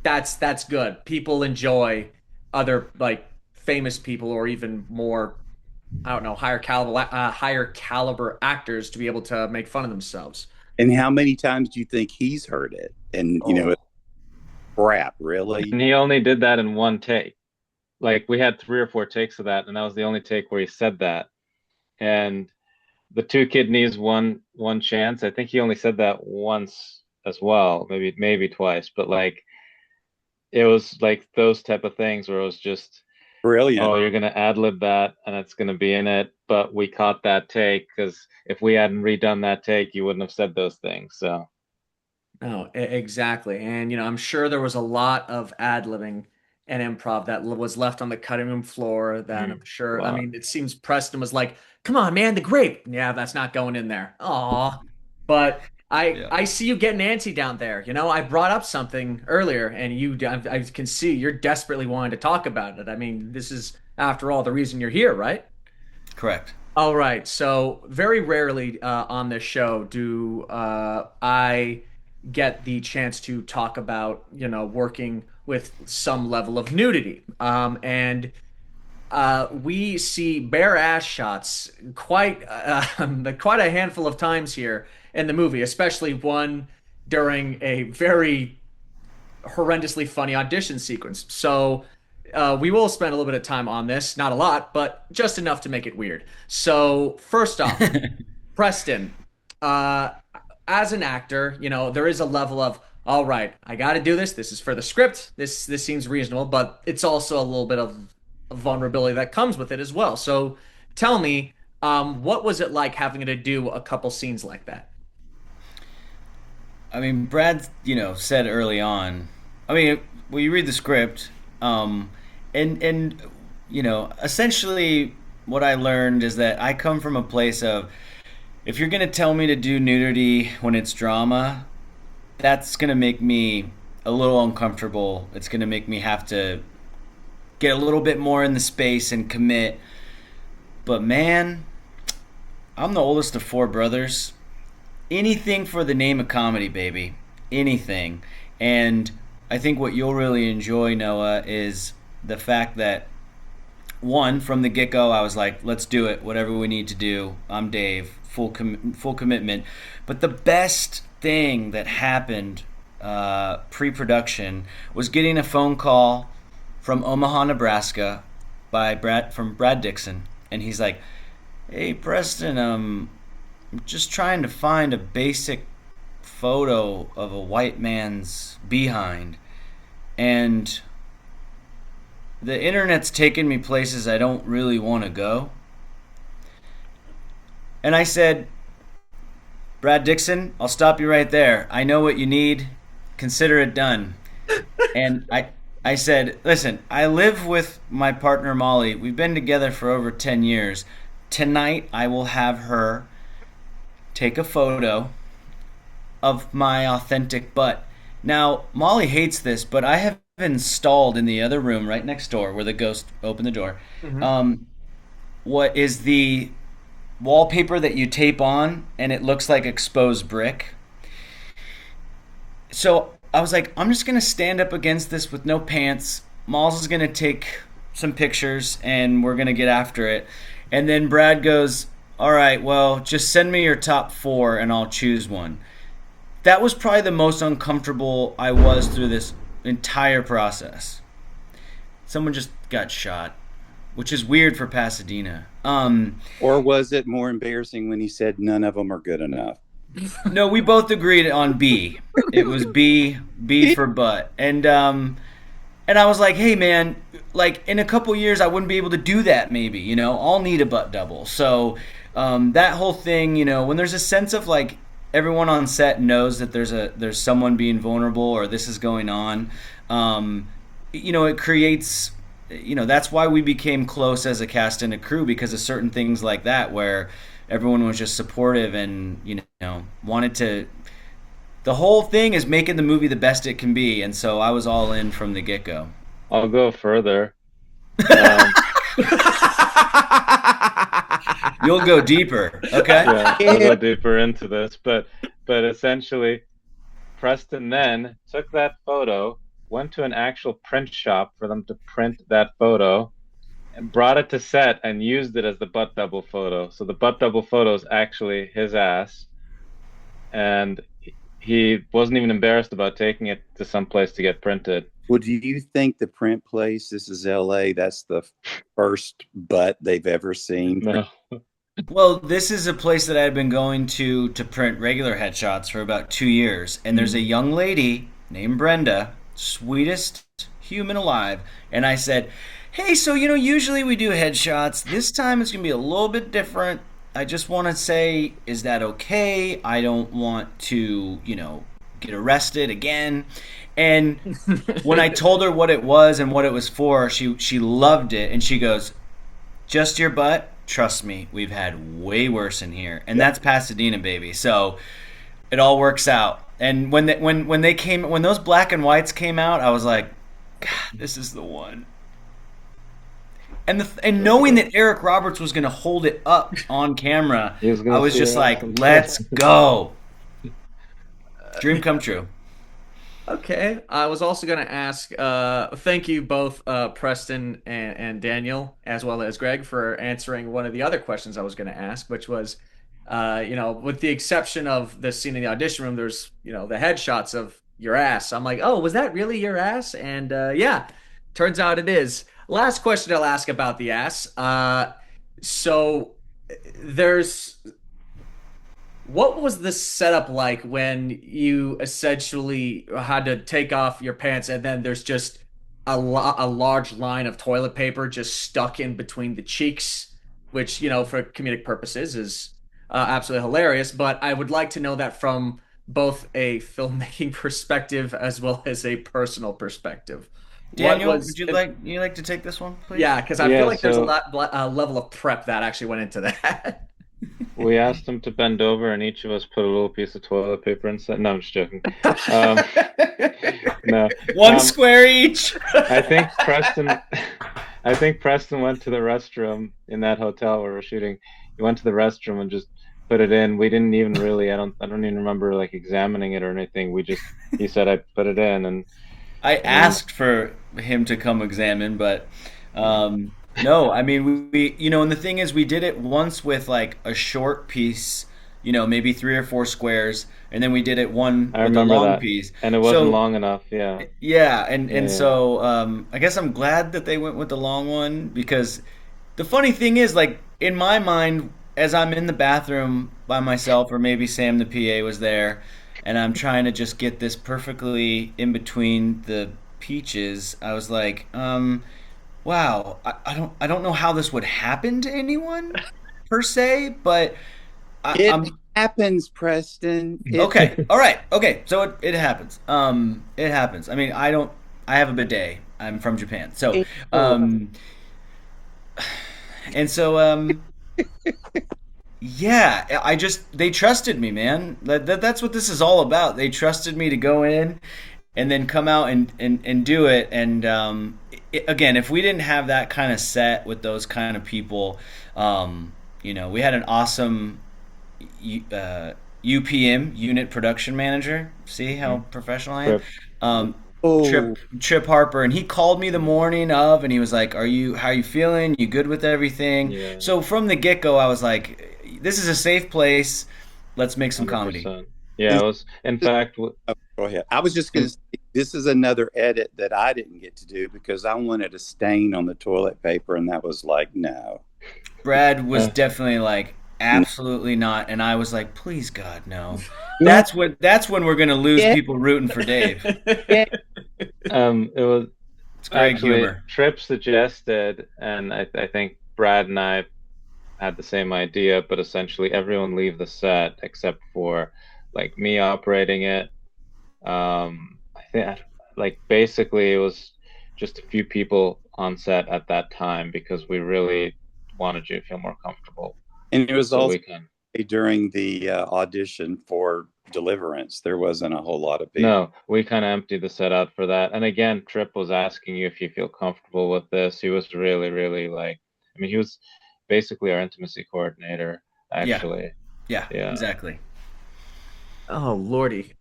[SPEAKER 1] That's good. People enjoy other like famous people or even more, I don't know, higher caliber actors to be able to make fun of themselves.
[SPEAKER 2] And how many times do you think he's heard it? And
[SPEAKER 1] Oh,
[SPEAKER 2] crap, really?
[SPEAKER 4] And he only did that in one take. Like we had 3 or 4 takes of that, and that was the only take where he said that. And the 2 kidneys, one chance. I think he only said that once as well, maybe twice. But like it was like those type of things where it was just,
[SPEAKER 2] Brilliant.
[SPEAKER 4] oh, you're gonna ad lib that, and it's gonna be in it. But we caught that take because if we hadn't redone that take, you wouldn't have said those things. So
[SPEAKER 1] no, exactly. And I'm sure there was a lot of ad-libbing and improv that was left on the cutting room floor that I'm
[SPEAKER 4] a
[SPEAKER 1] sure, I
[SPEAKER 4] lot.
[SPEAKER 1] mean, it seems Preston was like, "Come on, man, the grape." Yeah, that's not going in there. Aw. But I
[SPEAKER 3] Yeah.
[SPEAKER 1] I see you getting antsy down there. I brought up something earlier and I can see you're desperately wanting to talk about it. I mean, this is after all the reason you're here, right?
[SPEAKER 3] Correct.
[SPEAKER 1] All right. So very rarely on this show do I get the chance to talk about, working with some level of nudity. And we see bare ass shots quite a handful of times here in the movie, especially one during a very horrendously funny audition sequence. So we will spend a little bit of time on this, not a lot, but just enough to make it weird. So first off, Preston, uh, as an actor, there is a level of, all right, I got to do this. This is for the script. This seems reasonable, but it's also a little bit of vulnerability that comes with it as well. So tell me, what was it like having to do a couple scenes like that?
[SPEAKER 3] I mean, Brad, said early on. I mean, well, you read the script, and essentially, what I learned is that I come from a place of, if you're gonna tell me to do nudity when it's drama, that's gonna make me a little uncomfortable. It's gonna make me have to get a little bit more in the space and commit. But man, I'm the oldest of 4 brothers. Anything for the name of comedy, baby. Anything. And I think what you'll really enjoy, Noah, is the fact that, one, from the get-go, I was like, let's do it. Whatever we need to do. I'm Dave. Full commitment. But the best thing that happened pre-production was getting a phone call from Omaha, Nebraska, from Brad Dixon, and he's like, "Hey, Preston, I'm just trying to find a basic photo of a white man's behind, and the internet's taken me places I don't really want to go." And I said, "Brad Dixon, I'll stop you right there. I know what you need. Consider it done." And I said, "Listen, I live with my partner Molly. We've been together for over 10 years. Tonight I will have her take a photo of my authentic butt." Now, Molly hates this, but I have installed in the other room right next door where the ghost opened the door, what is the wallpaper that you tape on and it looks like exposed brick. So I was like, I'm just going to stand up against this with no pants. Malls is going to take some pictures and we're going to get after it. And then Brad goes, "All right, well, just send me your top 4 and I'll choose one." That was probably the most uncomfortable I was through this entire process. Someone just got shot, which is weird for Pasadena.
[SPEAKER 2] Or was it more embarrassing when he said none of them are good enough?
[SPEAKER 3] No, we both agreed on B. It was B for butt. And I was like, "Hey man, like in a couple years I wouldn't be able to do that maybe, I'll need a butt double." So that whole thing, when there's a sense of like everyone on set knows that there's someone being vulnerable or this is going on, it creates, that's why we became close as a cast and a crew, because of certain things like that where everyone was just supportive and wanted to. The whole thing is making the movie the best it can be, and so I was all in from the get go.
[SPEAKER 4] I'll go further. Um,
[SPEAKER 3] You'll go deeper, okay?
[SPEAKER 4] yeah, I'll go deeper into this, but essentially, Preston then took that photo, went to an actual print shop for them to print that photo, and brought it to set and used it as the butt double photo. So the butt double photo is actually his ass, and he wasn't even embarrassed about taking it to some place to get printed.
[SPEAKER 2] Well, do you think the print place, this is LA, that's the first butt they've ever seen?
[SPEAKER 4] No.
[SPEAKER 3] Well, this is a place that I've been going to print regular headshots for about 2 years, and there's a young lady named Brenda, sweetest human alive, and I said, hey, so usually we do headshots. This time it's gonna be a little bit different. I just want to say, is that okay? I don't want to, get arrested again. And when I told her what it was and what it was for, she loved it, and she goes, just your butt? Trust me, we've had way worse in here, and that's Pasadena, baby. So it all works out. And when those black and whites came out, I was like, God, this is the one. And knowing that Eric Roberts was going to hold it up on camera, I was just like, let's go. Dream come true.
[SPEAKER 1] Okay. I was also going to ask, thank you both, Preston and Daniel, as well as Greg, for answering one of the other questions I was going to ask, which was, with the exception of the scene in the audition room, there's, the headshots of your ass. I'm like, oh, was that really your ass? And yeah, turns out it is. Last question I'll ask about the ass. So what was the setup like when you essentially had to take off your pants and then there's just a large line of toilet paper just stuck in between the cheeks, which, for comedic purposes is absolutely hilarious. But I would like to know that from both a filmmaking perspective as well as a personal perspective.
[SPEAKER 3] Daniel, would you like to take this one, please?
[SPEAKER 1] Yeah, because I feel like there's a level of prep that actually went into that.
[SPEAKER 4] We asked him to bend over, and each of us put a little piece of toilet paper inside. No, I'm just joking. No,
[SPEAKER 3] one square each.
[SPEAKER 4] I think Preston went to the restroom in that hotel where we're shooting. He went to the restroom and just put it in. We didn't even really. I don't even remember like examining it or anything. He said I put it in, and
[SPEAKER 3] I asked for him to come examine, but no, I mean, we and the thing is, we did it once with like a short piece, maybe 3 or 4 squares, and then we did it with a long piece.
[SPEAKER 4] And it wasn't long enough, yeah.
[SPEAKER 3] Yeah, and so I guess I'm glad that they went with the long one, because the funny thing is, like, in my mind, as I'm in the bathroom by myself, or maybe Sam the PA was there, and I'm trying to just get this perfectly in between the peaches, I was like, wow, I don't know how this would happen to anyone per se, but
[SPEAKER 2] it happens, Preston.
[SPEAKER 3] Okay, all right, okay, so it happens. It happens. I mean, I have a bidet. I'm from Japan, so and so yeah, they trusted me, man. That's what this is all about. They trusted me to go in and then come out and do it. And again, if we didn't have that kind of set with those kind of people, we had an awesome UPM, unit production manager. See how professional I am? Trip Harper, and he called me the morning of, and he was like, how are you feeling? You good with everything? Yeah. So from the get-go, I was like, this is a safe place. Let's make some 100%. Comedy.
[SPEAKER 4] Yeah, it was. In fact,
[SPEAKER 2] go ahead. I was just going to say, this is another edit that I didn't get to do because I wanted a stain on the toilet paper, and that was like, no.
[SPEAKER 3] Brad was definitely like, absolutely not, and I was like, please God, no. That's when we're going to lose people rooting for Dave.
[SPEAKER 4] It was
[SPEAKER 3] great humor.
[SPEAKER 4] Tripp suggested, and I think Brad and I had the same idea, but essentially everyone leave the set except for like me operating it. I think like basically it was just a few people on set at that time because we really wanted you to feel more comfortable.
[SPEAKER 2] And it was
[SPEAKER 4] So
[SPEAKER 2] also
[SPEAKER 4] we can.
[SPEAKER 2] during the audition for Deliverance. There wasn't a whole lot of people.
[SPEAKER 4] No, we kind of emptied the set out for that. And again, Trip was asking you if you feel comfortable with this. He was really, really like, I mean, he was basically our intimacy coordinator,
[SPEAKER 3] Yeah,
[SPEAKER 4] actually.
[SPEAKER 3] yeah,
[SPEAKER 4] Yeah.
[SPEAKER 3] exactly.
[SPEAKER 1] Oh Lordy.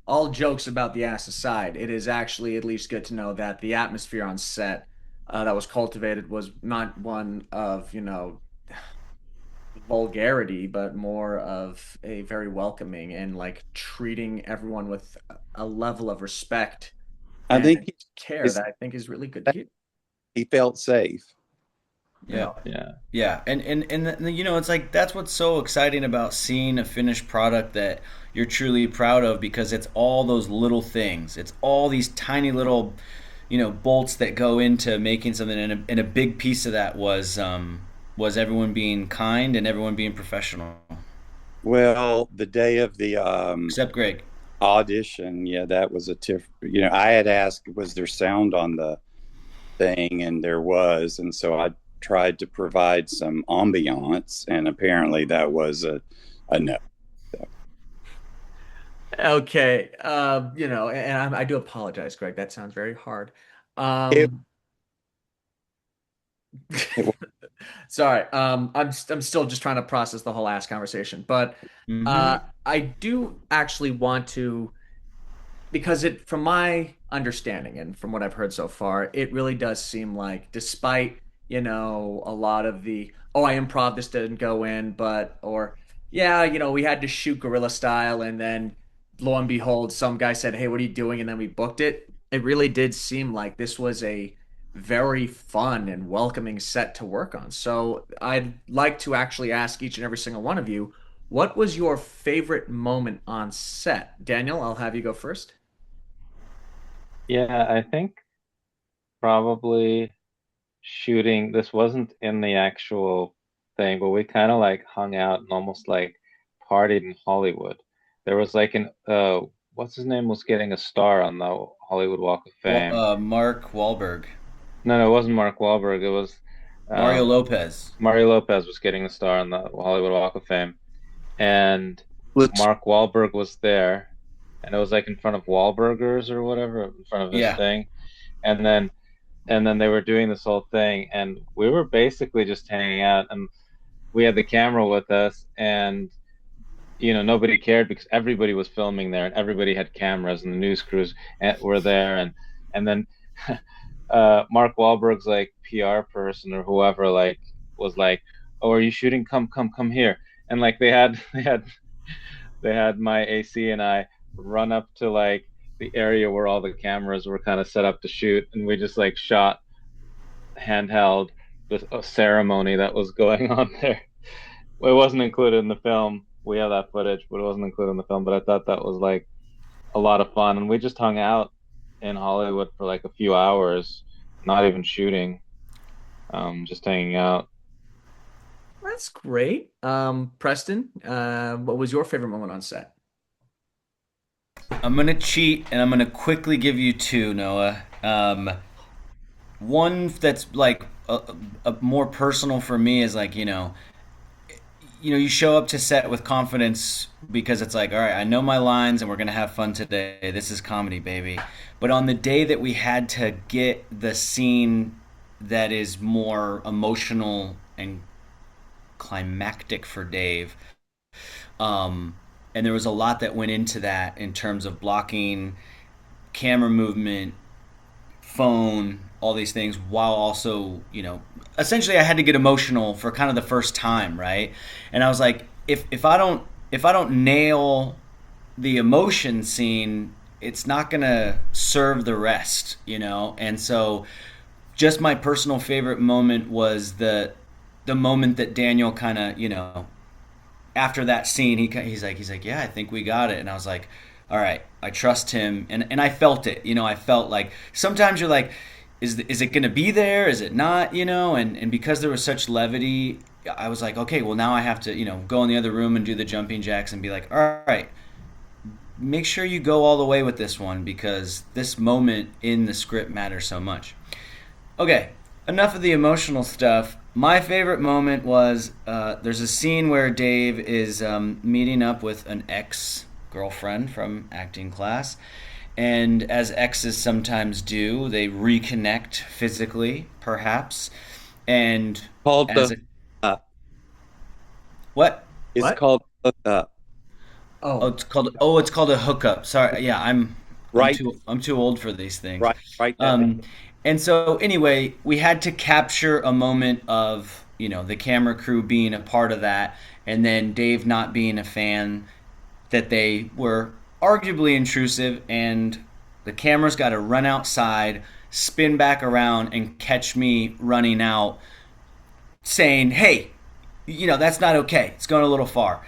[SPEAKER 1] All jokes about the ass aside, it is actually at least good to know that the atmosphere on set that was cultivated was not one of, vulgarity, but more of a very welcoming and like treating everyone with a level of respect
[SPEAKER 2] I
[SPEAKER 1] and
[SPEAKER 2] think
[SPEAKER 1] care
[SPEAKER 2] is
[SPEAKER 1] that I think is really good to hear.
[SPEAKER 2] he felt safe.
[SPEAKER 1] You
[SPEAKER 3] Yeah.
[SPEAKER 1] know,
[SPEAKER 4] Yeah.
[SPEAKER 3] Yeah, it's like that's what's so exciting about seeing a finished product that you're truly proud of because it's all those little things. It's all these tiny little, bolts that go into making something, and a big piece of that was everyone being kind and everyone being professional,
[SPEAKER 2] Well, the day of the
[SPEAKER 3] except Greg.
[SPEAKER 2] audition, yeah, that was a tiff. I had asked, was there sound on the thing, and there was, and so I tried to provide some ambiance, and apparently that was a no.
[SPEAKER 1] okay. And I do apologize, Greg. That sounds very hard.
[SPEAKER 2] It,
[SPEAKER 1] Um,
[SPEAKER 2] it
[SPEAKER 1] Sorry. I'm still just trying to process the whole ass conversation, but
[SPEAKER 3] Mm-hmm.
[SPEAKER 1] I do actually want to because from my understanding and from what I've heard so far, it really does seem like despite, a lot of the, oh, I improv, this didn't go in, but, or, yeah, we had to shoot guerrilla style and then lo and behold, some guy said, hey, what are you doing? And then we booked it. It really did seem like this was a very fun and welcoming set to work on. So I'd like to actually ask each and every single one of you, what was your favorite moment on set? Daniel, I'll have you go first.
[SPEAKER 4] Yeah, I think probably shooting, this wasn't in the actual thing, but we kind of like hung out and almost like partied in Hollywood. There was like what's his name was getting a star on the Hollywood Walk of Fame.
[SPEAKER 3] Mark Wahlberg,
[SPEAKER 4] No, no, it wasn't Mark Wahlberg. It was
[SPEAKER 3] Mario
[SPEAKER 4] um,
[SPEAKER 3] Lopez.
[SPEAKER 4] Mario Lopez was getting a star on the Hollywood Walk of Fame, and
[SPEAKER 2] looks
[SPEAKER 4] Mark Wahlberg was there, and it was like in front of Wahlburgers or whatever, in front of his
[SPEAKER 3] Yeah.
[SPEAKER 4] thing, and then they were doing this whole thing, and we were basically just hanging out, and we had the camera with us, and nobody cared because everybody was filming there, and everybody had cameras, and the news crews were there, and then Mark Wahlberg's like PR person or whoever like was like, "Oh, are you shooting? Come here!" And like they had my AC and I run up to like the area where all the cameras were kind of set up to shoot, and we just like shot handheld this ceremony that was going on there. It wasn't included in the film. We have that footage, but it wasn't included in the film. But I thought that was like a lot of fun, and we just hung out in Hollywood for like a few hours, not even shooting, just hanging out.
[SPEAKER 1] That's great. Preston, what was your favorite moment on set?
[SPEAKER 3] I'm gonna cheat and I'm gonna quickly give you two, Noah. One that's like a more personal for me is like you show up to set with confidence because it's like, all right, I know my lines and we're gonna have fun today. This is comedy, baby. But on the day that we had to get the scene that is more emotional and climactic for Dave, and there was a lot that went into that in terms of blocking, camera movement, phone, all these things, while also, essentially I had to get emotional for kind of the first time, right? And I was like, if I don't nail the emotion scene, it's not gonna serve the rest. And so, just my personal favorite moment was the moment that Daniel kind of, after that scene, he's like, yeah, I think we got it, and I was like, all right, I trust him, and I felt it. I felt like sometimes you're like, is it gonna be there? Is it not? And because there was such levity, I was like, okay, well now I have to go in the other room and do the jumping jacks and be like, all right, make sure you go all the way with this one because this moment in the script matters so much. Okay, enough of the emotional stuff. My favorite moment was there's a scene where Dave is meeting up with an ex girlfriend from acting class. And as exes sometimes do, they reconnect physically, perhaps. And
[SPEAKER 2] Called
[SPEAKER 3] as
[SPEAKER 2] the
[SPEAKER 3] a.
[SPEAKER 2] up.
[SPEAKER 3] What?
[SPEAKER 2] It's
[SPEAKER 1] What?
[SPEAKER 2] called Hook Up.
[SPEAKER 3] Oh,
[SPEAKER 1] Oh,
[SPEAKER 3] it's called a hookup. Sorry, yeah, I'm
[SPEAKER 2] Right,
[SPEAKER 3] too old for these things.
[SPEAKER 2] right. That
[SPEAKER 3] Um, and so anyway, we had to capture a moment of the camera crew being a part of that, and then Dave not being a fan, that they were arguably intrusive, and the camera's got to run outside, spin back around, and catch me running out, saying, "Hey, that's not okay. It's going a little far."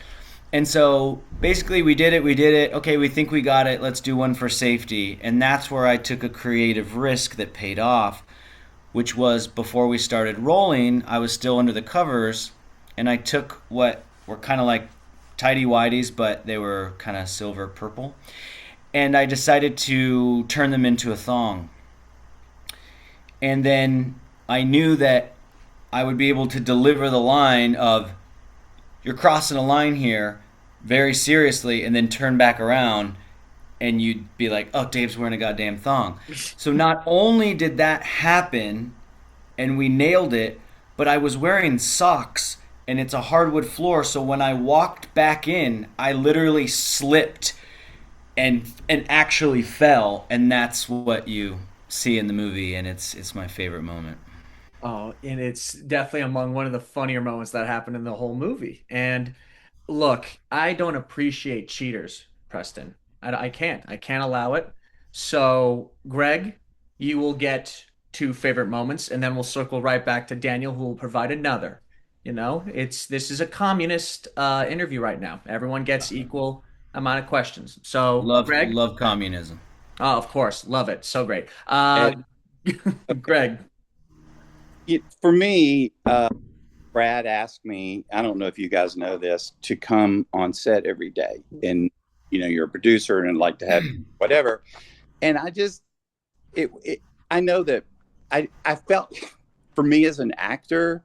[SPEAKER 3] And so basically we did it, Okay, we think we got it. Let's do one for safety. And that's where I took a creative risk that paid off, which was before we started rolling, I was still under the covers, and I took what were kind of like tidy whities, but they were kind of silver purple. And I decided to turn them into a thong. And then I knew that I would be able to deliver the line of, "You're crossing a line here," very seriously, and then turn back around and you'd be like, "Oh, Dave's wearing a goddamn thong." So not only did that happen and we nailed it, but I was wearing socks and it's a hardwood floor, so when I walked back in, I literally slipped and actually fell, and that's what you see in the movie, and it's my favorite moment.
[SPEAKER 1] oh, and it's definitely among one of the funnier moments that happened in the whole movie. And look, I don't appreciate cheaters, Preston. I can't. I can't allow it. So, Greg, you will get two favorite moments, and then we'll circle right back to Daniel, who will provide another. This is a communist interview right now. Everyone gets equal amount of questions. So, Greg,
[SPEAKER 3] Love communism.
[SPEAKER 1] oh, of course, love it. So great.
[SPEAKER 2] and
[SPEAKER 1] Greg,
[SPEAKER 2] for me, Brad asked me, I don't know if you guys know this, to come on set every day. And, you're a producer and like to have whatever. And I just, I know that I felt for me as an actor,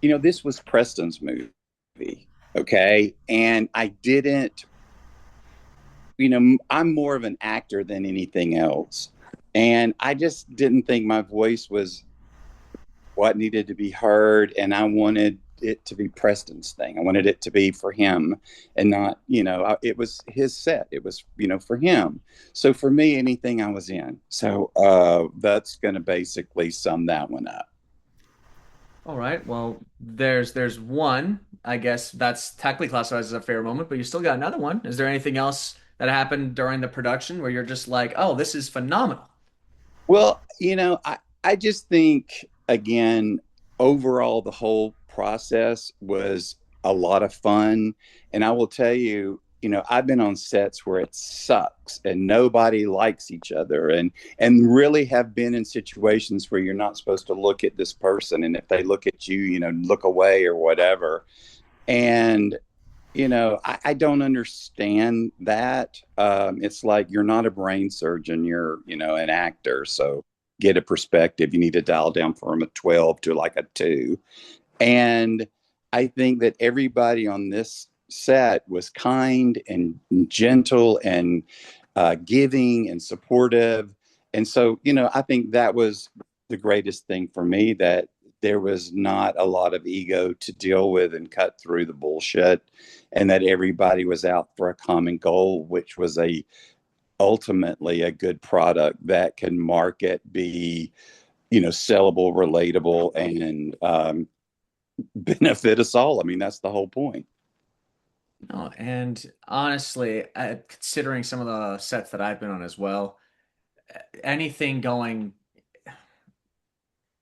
[SPEAKER 2] this was Preston's movie. Okay. And I didn't, I'm more of an actor than anything else. And I just didn't think my voice was what needed to be heard, and I wanted it to be Preston's thing. I wanted it to be for him, and not, it was his set. It was, for him. So for me, anything I was in. So that's going to basically sum that one up.
[SPEAKER 1] all right. Well, there's one. I guess that's technically classified as a favorite moment, but you still got another one. Is there anything else that happened during the production where you're just like, oh, this is phenomenal?
[SPEAKER 2] Well, I just think, again, overall, the whole process was a lot of fun. And I will tell you, I've been on sets where it sucks and nobody likes each other, and really have been in situations where you're not supposed to look at this person. And if they look at you, look away or whatever. And I don't understand that. It's like, you're not a brain surgeon, you're, an actor. So get a perspective. You need to dial down from a 12 to like a 2. And I think that everybody on this set was kind and gentle and giving and supportive. And so, I think that was the greatest thing for me, that there was not a lot of ego to deal with and cut through the bullshit, and that everybody was out for a common goal, which was ultimately a good product that can market, be, sellable, relatable, and benefit us all. I mean, that's the whole point.
[SPEAKER 1] No, and honestly, considering some of the sets that I've been on as well, anything going,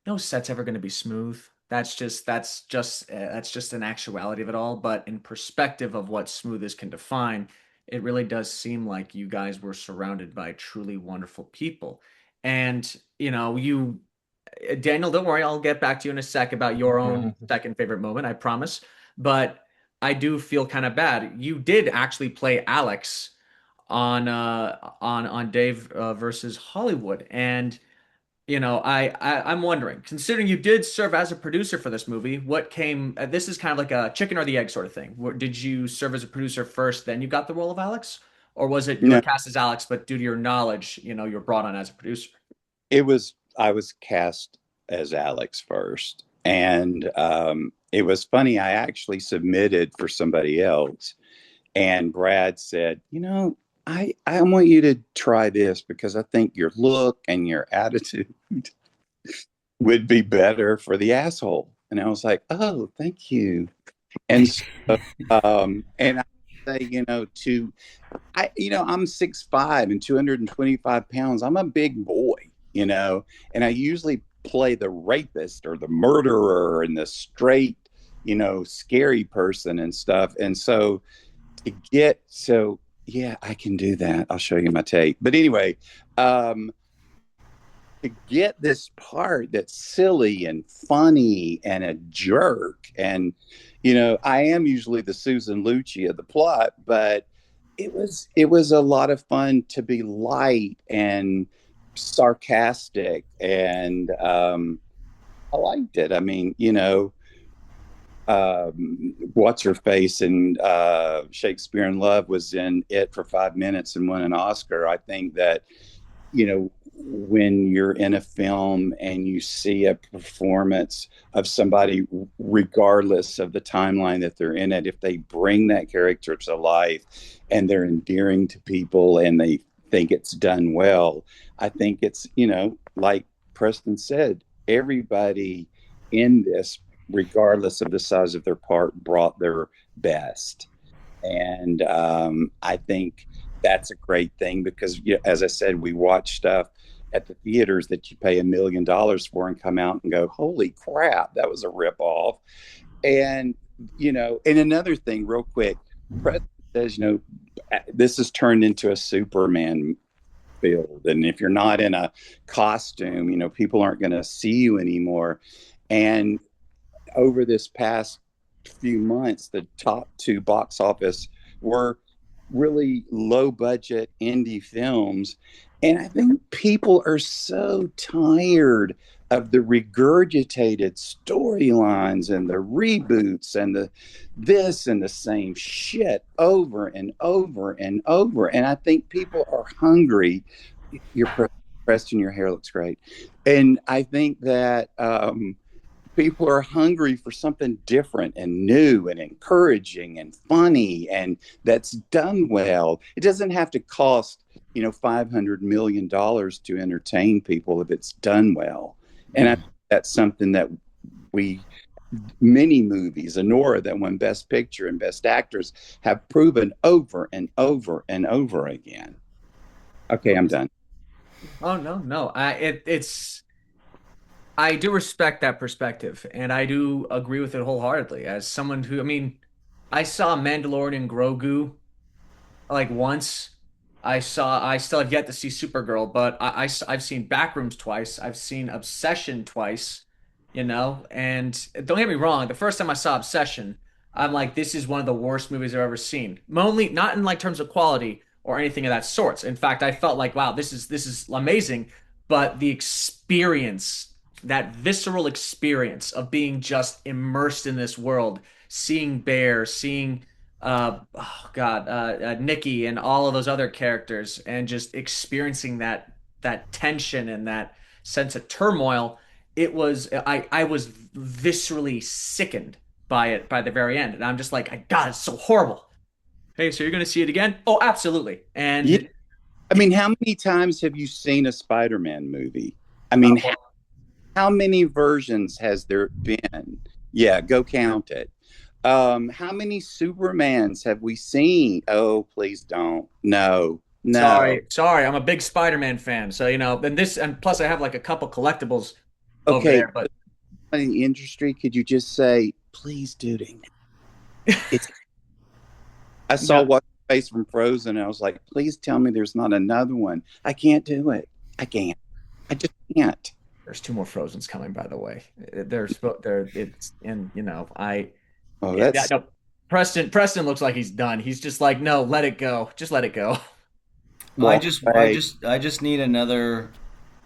[SPEAKER 1] no set's ever going to be smooth. That's just an actuality of it all. But in perspective of what smooth can define, it really does seem like you guys were surrounded by truly wonderful people. And Daniel, don't worry, I'll get back to you in a sec about your own second favorite moment, I promise. But I do feel kind of bad. You did actually play Alex on Dave versus Hollywood, and I'm wondering, considering you did serve as a producer for this movie, what came, this is kind of like a chicken or the egg sort of thing. Did you serve as a producer first, then you got the role of Alex? Or was it you were
[SPEAKER 2] No,
[SPEAKER 1] cast as Alex, but due to your knowledge, you were brought on as a producer?
[SPEAKER 2] I was cast as Alex first, and it was funny. I actually submitted for somebody else, and Brad said, I want you to try this because I think your look and your attitude would be better for the asshole. And I was like, oh, thank you. And so, and I say, I'm 6'5" and 225 pounds. I'm a big boy, and I usually play the rapist or the murderer and the straight, scary person and stuff. And so yeah, I can do that. I'll show you my tape. But anyway, um, to get this part that's silly and funny and a jerk, and I am usually the Susan Lucci of the plot, but it was a lot of fun to be light and sarcastic, and I liked it. I mean, what's her face in Shakespeare in Love was in it for 5 minutes and won an Oscar. I think that when you're in a film and you see a performance of somebody, regardless of the timeline that they're in it, if they bring that character to life and they're endearing to people and they think it's done well, I think it's, like Preston said, everybody in this, regardless of the size of their part, brought their best. And I think that's a great thing because, as I said, we watch stuff at the theaters that you pay $1 million for and come out and go, holy crap, that was a ripoff. And, and another thing, real quick, President says, this has turned into a Superman field. And if you're not in a costume, people aren't going to see you anymore. And over this past few months, the top two box office were really low budget indie films. And I think people are so tired of the regurgitated storylines and the reboots and the this and the same shit over and over and over. And I think people are hungry. You're Preston, your hair looks great. And I think that people are hungry for something different and new and encouraging and funny and that's done well. It doesn't have to cost, $500 million to entertain people if it's done well. And I think that's something that many movies, Anora that won Best Picture and Best Actress, have proven over and over and over again. Okay, I'm done.
[SPEAKER 1] Oh no, no. I do respect that perspective, and I do agree with it wholeheartedly. As someone who, I mean, I saw Mandalorian Grogu like once. I still have yet to see Supergirl, but I've seen Backrooms twice. I've seen Obsession twice, and don't get me wrong, the first time I saw Obsession, I'm like, this is one of the worst movies I've ever seen. Only not in like terms of quality or anything of that sort. In fact, I felt like, wow, this is amazing, but the experience, that visceral experience of being just immersed in this world, seeing Bear, seeing Nikki and all of those other characters, and just experiencing that tension and that sense of turmoil. I was viscerally sickened by it by the very end, and I'm just like, God, it's so horrible. Hey, so you're gonna see it again? Oh, absolutely.
[SPEAKER 2] Yeah.
[SPEAKER 1] And
[SPEAKER 2] I mean, how many times have you seen a Spider-Man movie? I mean,
[SPEAKER 1] well,
[SPEAKER 2] how many versions has there been? Yeah, go count it. How many Supermans have we seen? Oh, please don't. No, no.
[SPEAKER 1] sorry, I'm a big Spider-Man fan, so and plus I have like a couple collectibles over
[SPEAKER 2] Okay,
[SPEAKER 1] there, but
[SPEAKER 2] in the industry, could you just say, please, dude? It's. I saw
[SPEAKER 1] no,
[SPEAKER 2] what's face from Frozen, and I was like, please tell me there's not another one. I can't do it. I can't. I just can't.
[SPEAKER 1] there's two more Frozens coming, by the way. There it's and I
[SPEAKER 2] Oh,
[SPEAKER 1] yeah,
[SPEAKER 2] that's
[SPEAKER 1] no, Preston looks like he's done. He's just like, no, let it go. Just let it go.
[SPEAKER 3] I
[SPEAKER 2] walk
[SPEAKER 3] just I
[SPEAKER 2] away.
[SPEAKER 3] just I just need another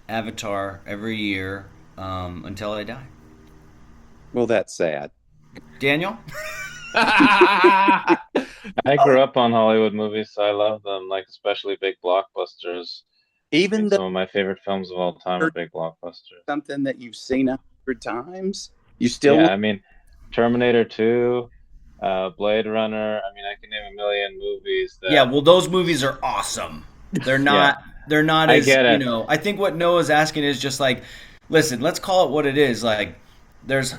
[SPEAKER 3] Avatar every year until I die.
[SPEAKER 2] Well, that's sad.
[SPEAKER 3] Daniel?
[SPEAKER 1] I
[SPEAKER 4] I grew up on Hollywood movies, so I love them, like especially big blockbusters. I
[SPEAKER 2] Even
[SPEAKER 4] think
[SPEAKER 2] though
[SPEAKER 4] some of my favorite films of all time are
[SPEAKER 2] it's
[SPEAKER 4] big blockbusters.
[SPEAKER 2] something that you've seen 100 times, you still
[SPEAKER 4] Yeah,
[SPEAKER 2] love.
[SPEAKER 4] I mean, Terminator 2, Blade Runner. I mean, I can name a million movies
[SPEAKER 3] Yeah,
[SPEAKER 4] that,
[SPEAKER 3] well, those movies are awesome. They're
[SPEAKER 4] yeah,
[SPEAKER 3] not. They're not
[SPEAKER 4] I
[SPEAKER 3] as
[SPEAKER 4] get
[SPEAKER 3] you
[SPEAKER 4] it.
[SPEAKER 3] know. I think what Noah's asking is just like, listen, let's call it what it is. Like, there's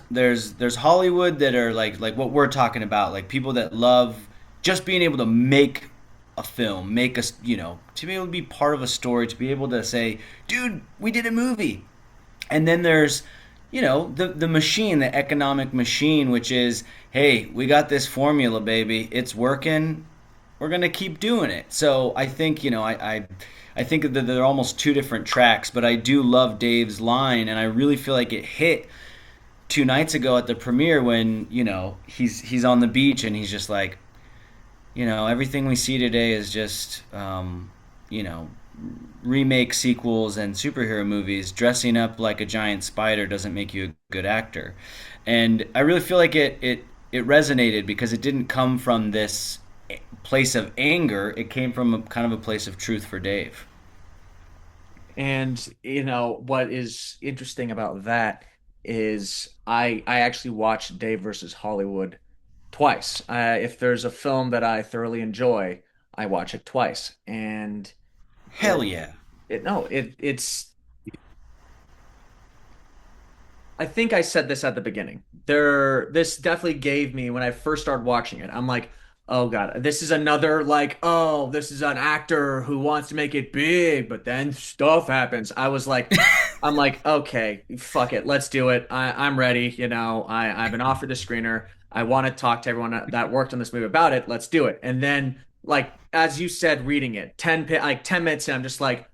[SPEAKER 3] Hollywood that are like what we're talking about. Like people that love just being able to make a film, make us, to be able to be part of a story, to be able to say, dude, we did a movie. And then there's, the machine, the economic machine, which is, hey, we got this formula, baby. It's working. We're gonna keep doing it. So I think, I think that they're almost two different tracks, but I do love Dave's line, and I really feel like it hit 2 nights ago at the premiere when he's on the beach and he's just like, everything we see today is just you know remake sequels and superhero movies. Dressing up like a giant spider doesn't make you a good actor. And I really feel like it resonated because it didn't come from this place of anger. It came from a kind of a place of truth for Dave.
[SPEAKER 1] And what is interesting about that is I actually watched Dave versus Hollywood twice. If there's a film that I thoroughly enjoy, I watch it twice. And
[SPEAKER 3] Hell yeah.
[SPEAKER 1] it no, it's I think I said this at the beginning. This definitely gave me when I first started watching it. I'm like, oh God, this is another like, oh, this is an actor who wants to make it big, but then stuff happens. I'm like, okay, fuck it, let's do it. I'm ready. I've been offered the screener. I want to talk to everyone that worked on this movie about it. Let's do it. And then, like as you said, reading it, 10 minutes, in, I'm just like,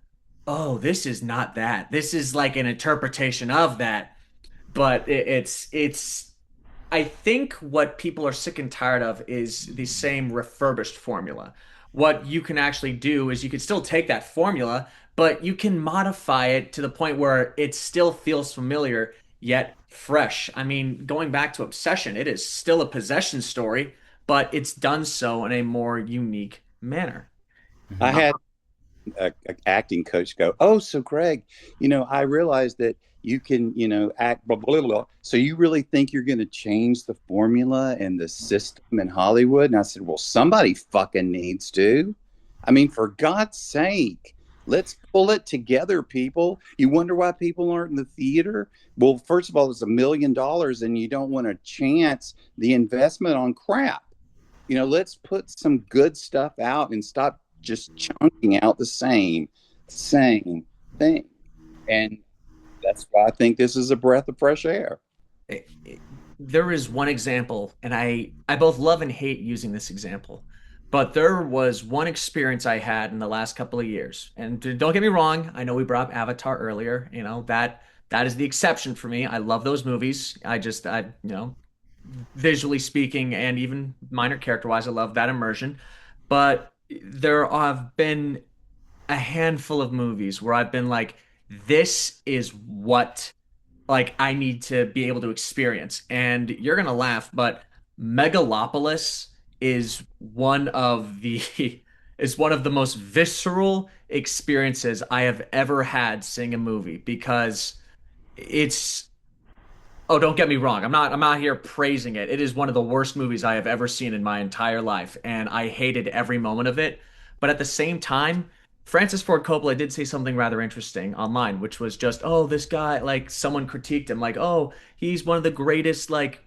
[SPEAKER 1] oh, this is not that. This is like an interpretation of that, but it's I think what people are sick and tired of is the same refurbished formula. What you can actually do is you can still take that formula, but you can modify it to the point where it still feels familiar yet fresh. I mean, going back to Obsession, it is still a possession story, but it's done so in a more unique manner.
[SPEAKER 2] I
[SPEAKER 3] Mm-hmm.
[SPEAKER 2] had a acting coach go, "Oh, so Greg, I realized that you can, act blah, blah, blah. So you really think you're going to change the formula and the system in Hollywood?" And I said, "Well, somebody fucking needs to. I mean, for God's sake, let's pull it together, people. You wonder why people aren't in the theater? Well, first of all, it's $1 million and you don't want to chance the investment on crap. Let's put some good stuff out and stop just chunking out the same thing." And that's why I think this is a breath of fresh air.
[SPEAKER 1] There is one example, and I both love and hate using this example, but there was one experience I had in the last couple of years. And don't get me wrong, I know we brought up Avatar earlier. That is the exception for me. I love those movies. Visually speaking, and even minor character wise, I love that immersion. But there have been a handful of movies where I've been like, this is what like I need to be able to experience. And you're gonna laugh, but Megalopolis is one of the is one of the most visceral experiences I have ever had seeing a movie because it's oh, don't get me wrong. I'm not here praising it. It is one of the worst movies I have ever seen in my entire life, and I hated every moment of it. But at the same time, Francis Ford Coppola did say something rather interesting online, which was just, oh, this guy, like someone critiqued him, like, oh, he's one of the greatest like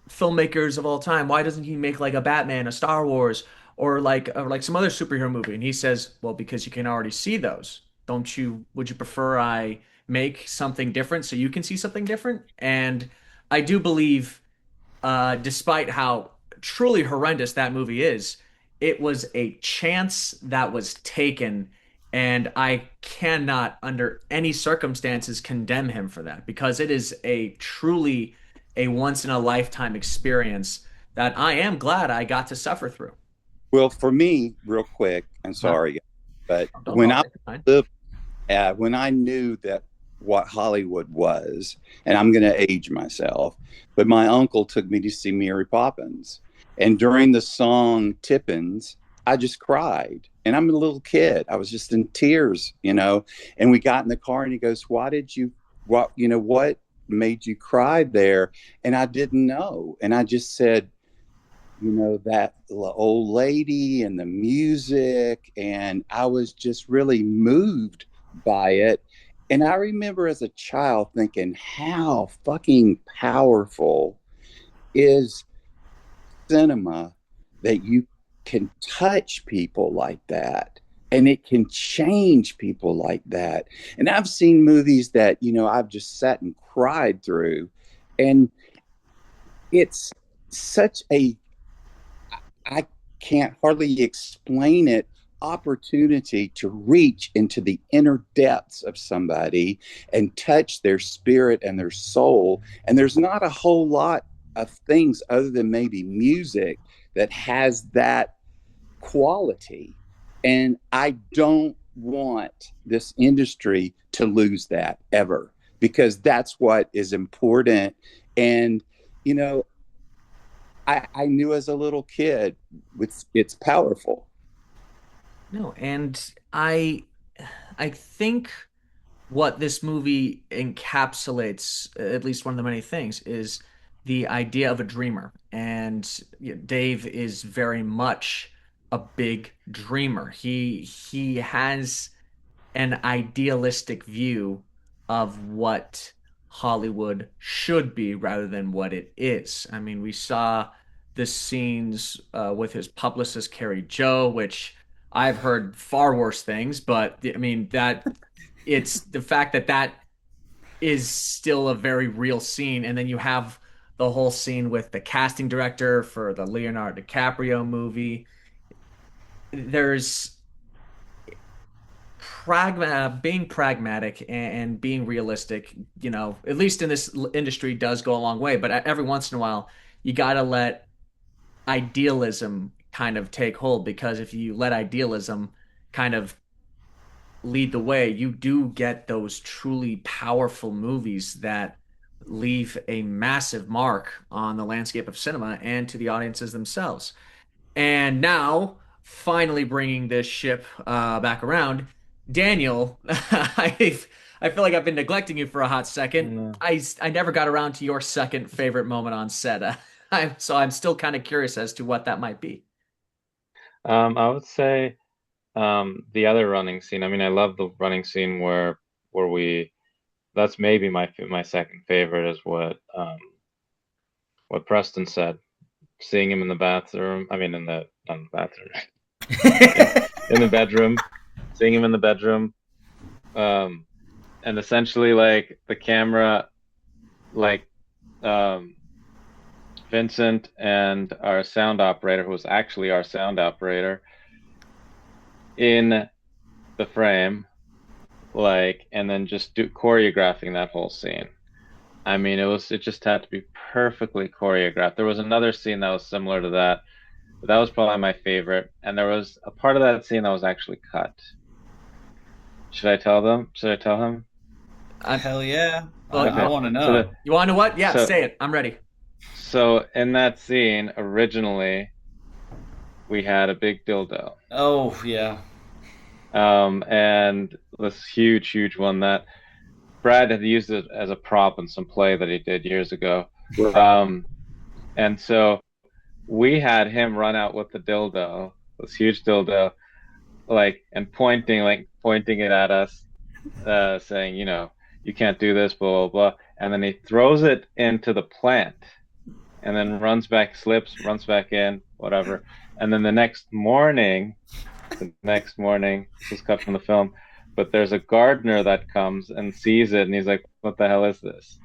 [SPEAKER 1] filmmakers of all time. Why doesn't he make like a Batman, a Star Wars, or like some other superhero movie? And he says, well, because you can already see those. Don't you? Would you prefer I make something different so you can see something different? And I do believe, despite how truly horrendous that movie is, it was a chance that was taken, and I cannot, under any circumstances, condemn him for that because it is a truly a once in a lifetime experience that I am glad I got to suffer through.
[SPEAKER 2] Well, for me, real quick, I'm
[SPEAKER 1] Huh?
[SPEAKER 2] sorry, but
[SPEAKER 1] Don't
[SPEAKER 2] when I
[SPEAKER 1] take your time.
[SPEAKER 2] lived, when I knew that what Hollywood was, and I'm going to age myself, but my uncle took me to see Mary Poppins. And during the song Tippins, I just cried. And I'm a little kid. I was just in tears, you know. And we got in the car and he goes, what made you cry there? And I didn't know. And I just said, you know, that old lady and the music. And I was just really moved by it. And I remember as a child thinking, how fucking powerful is cinema that you can touch people like that and it can change people like that. And I've seen movies that, you know, I've just sat and cried through. And it's such a, I can't hardly explain it, opportunity to reach into the inner depths of somebody and touch their spirit and their soul. And there's not a whole lot of things other than maybe music that has that quality. And I don't want this industry to lose that ever, because that's what is important. And, you know, I knew as a little kid, it's powerful.
[SPEAKER 1] No, and I think what this movie encapsulates, at least one of the many things, is the idea of a dreamer. And Dave is very much a big dreamer. He has an idealistic view of what Hollywood should be rather than what it is. I mean, we saw the scenes with his publicist Carrie Joe, which I've heard far worse things, but I mean that it's the fact that that is still a very real scene, and then you have the whole scene with the casting director for the Leonardo DiCaprio movie. There's being pragmatic and being realistic, you know, at least in this industry does go a long way, but every once in a while you got to let idealism kind of take hold, because if you let idealism kind of lead the way, you do get those truly powerful movies that leave a massive mark on the landscape of cinema and to the audiences themselves. And now, finally bringing this ship back around, Daniel, I feel like I've been neglecting you for a hot second.
[SPEAKER 4] No.
[SPEAKER 1] I never got around to your second favorite moment on set. So I'm still kind of curious as to what that might be.
[SPEAKER 4] I would say the other running scene. I mean, I love the running scene where we. That's maybe my second favorite is what Preston said. Seeing him in the bathroom. I mean, in the not in the bathroom. in the bedroom. Seeing him in the bedroom. And essentially, like the camera, like Vincent and our sound operator, who was actually our sound operator, in the frame, like, and then just choreographing that whole scene. I mean, it just had to be perfectly choreographed. There was another scene that was similar to that, but that was probably my favorite. And there was a part of that scene that was actually cut. Should I tell them? Should I tell him?
[SPEAKER 3] Hell yeah.
[SPEAKER 1] Well,
[SPEAKER 3] I want to know.
[SPEAKER 4] So
[SPEAKER 1] you want to know what? Yeah,
[SPEAKER 4] So-
[SPEAKER 1] say it. I'm ready.
[SPEAKER 4] So in that scene, originally, we had a big dildo.
[SPEAKER 3] Oh, yeah.
[SPEAKER 4] And this huge one that Brad had used it as a prop in some play that he did years ago. And so we had him run out with the dildo, this huge dildo, like, and pointing it at us, saying, you know, you can't do this, blah, blah, blah. And then he throws it into the plant and then runs back, slips, runs back in, whatever. And then the next morning, this is cut from the film, but there's a gardener that comes and sees it and he's like, what the hell is this?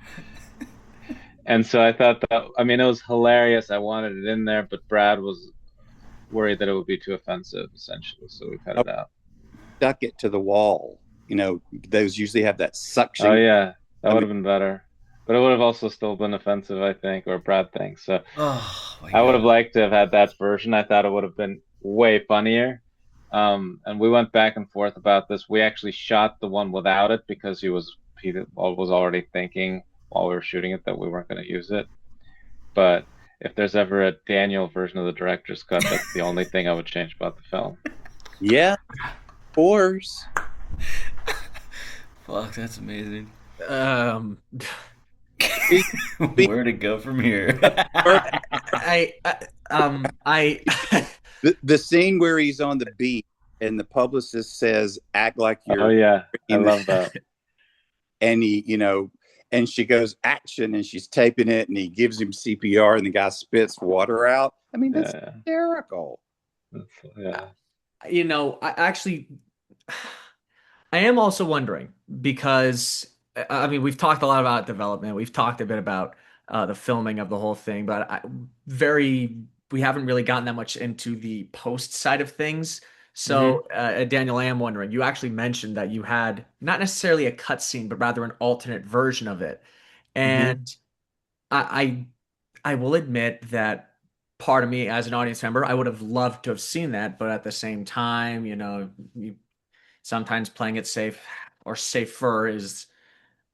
[SPEAKER 4] And so I thought that, I mean, it was hilarious. I wanted it in there, but Brad was worried that it would be too offensive, essentially. So we cut it out.
[SPEAKER 2] Stuck it to the wall. You know, those usually have that suction.
[SPEAKER 4] Oh, yeah. That would have been better. But it would have also still been offensive, I think, or Brad thinks. So I would have liked to have had that version. I thought it would have been way funnier. And we went back and forth about this. We actually shot the one without it because he was he was already thinking while we were shooting it that we weren't going to use it. But if there's ever a Daniel version of the director's cut, that's the only thing I would change about the film.
[SPEAKER 2] Yeah, of course.
[SPEAKER 3] Fuck, that's amazing.
[SPEAKER 1] Um,
[SPEAKER 3] Where to go from here?
[SPEAKER 1] I
[SPEAKER 2] The scene where he's on the beat and the publicist says, "Act like
[SPEAKER 4] Oh
[SPEAKER 2] you're,"
[SPEAKER 4] yeah, I love that.
[SPEAKER 2] and he, and she goes, "Action," and she's taping it, and he gives him CPR, and the guy spits water out. I mean, that's
[SPEAKER 4] Yeah,
[SPEAKER 2] hysterical.
[SPEAKER 4] yeah.
[SPEAKER 1] I actually, I am also wondering because I mean we've talked a lot about development. We've talked a bit about the filming of the whole thing, but we haven't really gotten that much into the post side of things. So, Daniel, I am wondering, you actually mentioned that you had not necessarily a cut scene, but rather an alternate version of it. And I, I will admit that part of me as an audience member, I would have loved to have seen that, but at the same time, sometimes playing it safe or safer is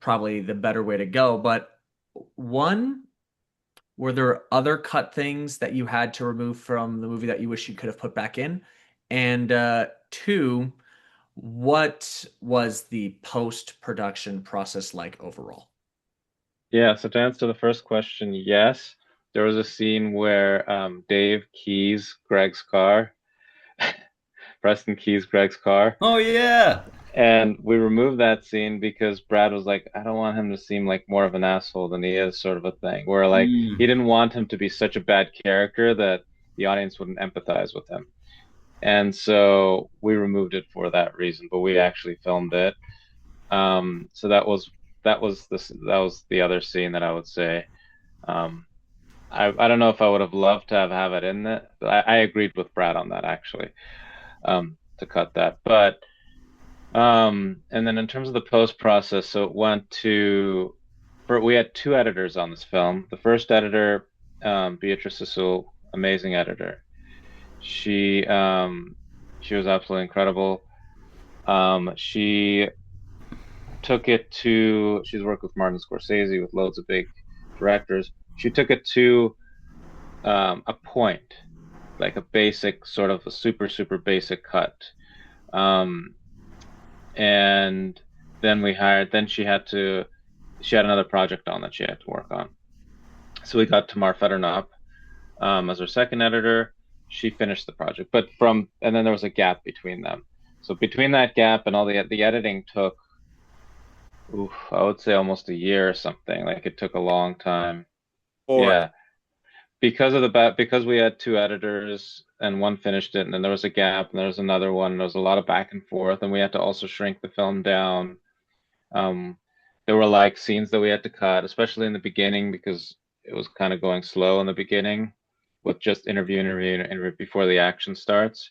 [SPEAKER 1] probably the better way to go. But one, were there other cut things that you had to remove from the movie that you wish you could have put back in? And two, what was the post-production process like overall?
[SPEAKER 4] Yeah, so to answer the first question, yes, there was a scene where Dave keys Greg's car, Preston keys Greg's car,
[SPEAKER 3] Oh yeah.
[SPEAKER 4] and we removed that scene because Brad was like, I don't want him to seem like more of an asshole than he is, sort of a thing. Where like he didn't want him to be such a bad character that the audience wouldn't empathize with him. And so we removed it for that reason, but we actually filmed it. So that was the other scene that I would say. Um, I don't know if I would have loved to have it in it, but I agreed with Brad on that actually, to cut that. But and then in terms of the post process, so it went to, we had two editors on this film. The first editor, Beatrice Sissul, amazing editor. She was absolutely incredible. She took it to, she's worked with Martin Scorsese, with loads of big directors. She took it to a point, like a basic, sort of a super, super basic cut. Um, and then she had another project on that she had to work on. So we got Tamar Fedornop as our second editor. She finished the project, and then there was a gap between them. So between that gap and all the editing took, I would say almost a year or something. Like it took a long time.
[SPEAKER 2] Or
[SPEAKER 4] Yeah, because we had two editors and one finished it, and then there was a gap, and there was another one. And there was a lot of back and forth, and we had to also shrink the film down. Um, there were like scenes that we had to cut, especially in the beginning, because it was kind of going slow in the beginning with just interview before the action starts.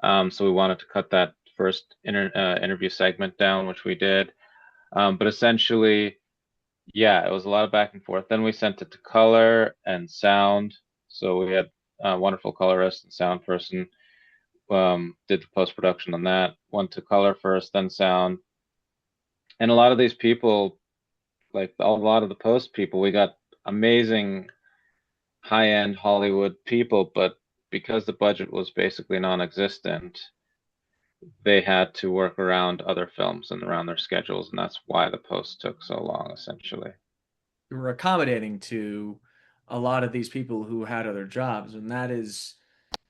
[SPEAKER 4] So we wanted to cut that first interview segment down, which we did. But essentially, yeah, it was a lot of back and forth. Then we sent it to color and sound. So we had a wonderful colorist and sound person, did the post production on that. Went to color first, then sound. And a lot of these people, like a lot of the post people, we got amazing high-end Hollywood people, but because the budget was basically non-existent, they had to work around other films and around their schedules, and that's why the post took so long, essentially.
[SPEAKER 1] We're accommodating to a lot of these people who had other jobs, and that is,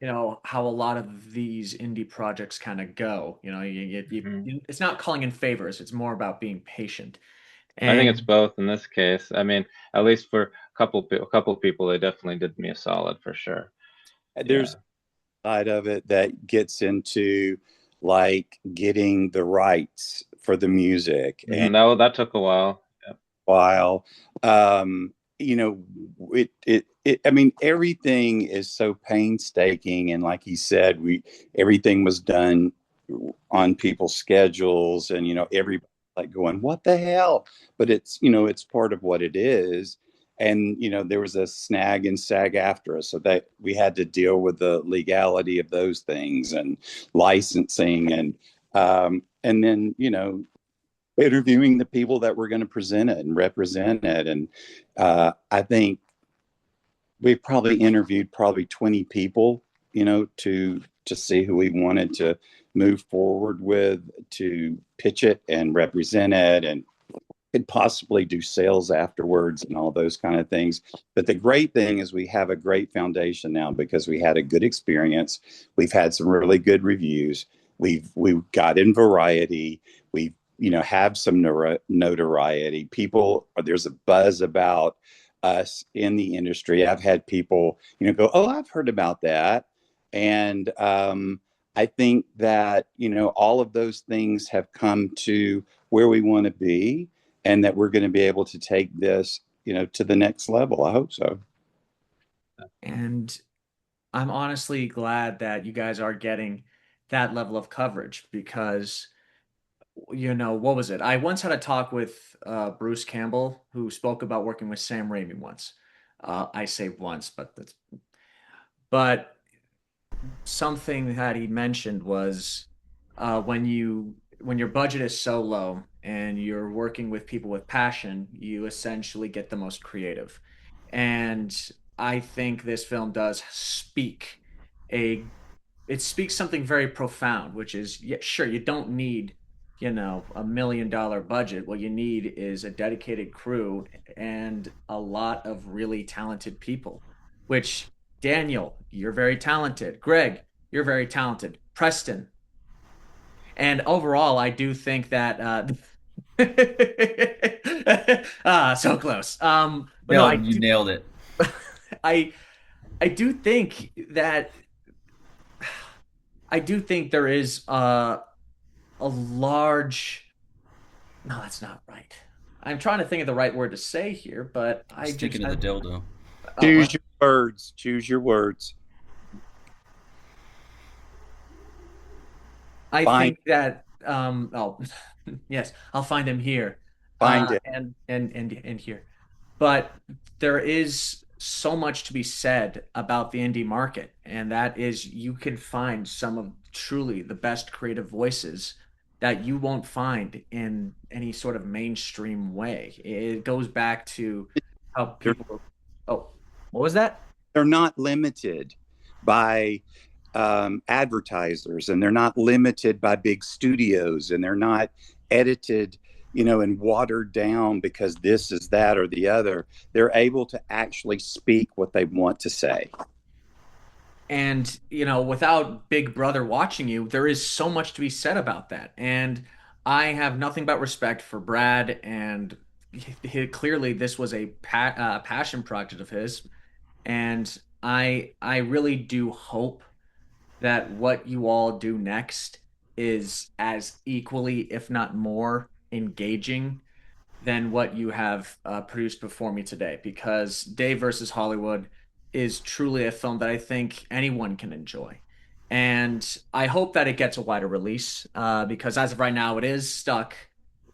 [SPEAKER 1] how a lot of these indie projects kind of go. It's not calling in favors; it's more about being patient.
[SPEAKER 4] I think it's
[SPEAKER 1] And
[SPEAKER 4] both in this case. I mean, at least for a couple people, they definitely did me a solid for sure.
[SPEAKER 2] there's
[SPEAKER 4] Yeah.
[SPEAKER 2] a side of it that gets into like getting the rights for the music and
[SPEAKER 4] No, that took a while. Yeah.
[SPEAKER 2] while I mean, everything is so painstaking, and like he said, everything was done on people's schedules, and everybody like going, what the hell? But it's part of what it is. And there was a snag and sag after us, so that we had to deal with the legality of those things and licensing, and then interviewing the people that were going to present it and represent it. And I think we probably interviewed probably 20 people, to see who we wanted to move forward with, to pitch it and represent it, and could possibly do sales afterwards and all those kind of things. But the great thing is we have a great foundation now because we had a good experience. We've had some really good reviews. We've got in Variety. We've have some notoriety. People, there's a buzz about us in the industry. I've had people, go, "Oh, I've heard about that," and I think that all of those things have come to where we want to be, and that we're going to be able to take this, to the next level. I hope so.
[SPEAKER 1] And I'm honestly glad that you guys are getting that level of coverage because, what was it? I once had a talk with Bruce Campbell, who spoke about working with Sam Raimi once. I say once, but something that he mentioned was when your budget is so low and you're working with people with passion, you essentially get the most creative. And I think this film does speak a it speaks something very profound, which is, yeah, sure, you don't need, $1 million budget. What you need is a dedicated crew and a lot of really talented people, which Daniel, you're very talented. Greg, you're very talented. Preston. And overall, I do think that so close. But no,
[SPEAKER 3] No, you nailed it.
[SPEAKER 1] I I do think that I do think there is a large. No, that's not right. I'm trying to think of the right word to say here, but
[SPEAKER 3] Sticking to the dildo.
[SPEAKER 1] oh,
[SPEAKER 2] Choose
[SPEAKER 1] what?
[SPEAKER 2] your words. Choose your words.
[SPEAKER 1] I
[SPEAKER 2] Find
[SPEAKER 1] think that yes, I'll find him here.
[SPEAKER 2] find it.
[SPEAKER 1] And here. But there is so much to be said about the indie market, and that is you can find some of truly the best creative voices that you won't find in any sort of mainstream way. It goes back to how
[SPEAKER 2] They're
[SPEAKER 1] people. Oh, what was that?
[SPEAKER 2] they're not limited by advertisers, and they're not limited by big studios, and they're not edited, and watered down because this is that or the other. They're able to actually speak what they want to say.
[SPEAKER 1] And, without Big Brother watching you, there is so much to be said about that. And I have nothing but respect for Brad. And clearly, this was a passion project of his. And I really do hope that what you all do next is as equally, if not more, engaging than what you have produced before me today, because Dave versus Hollywood is truly a film that I think anyone can enjoy. And I hope that it gets a wider release because as of right now, it is stuck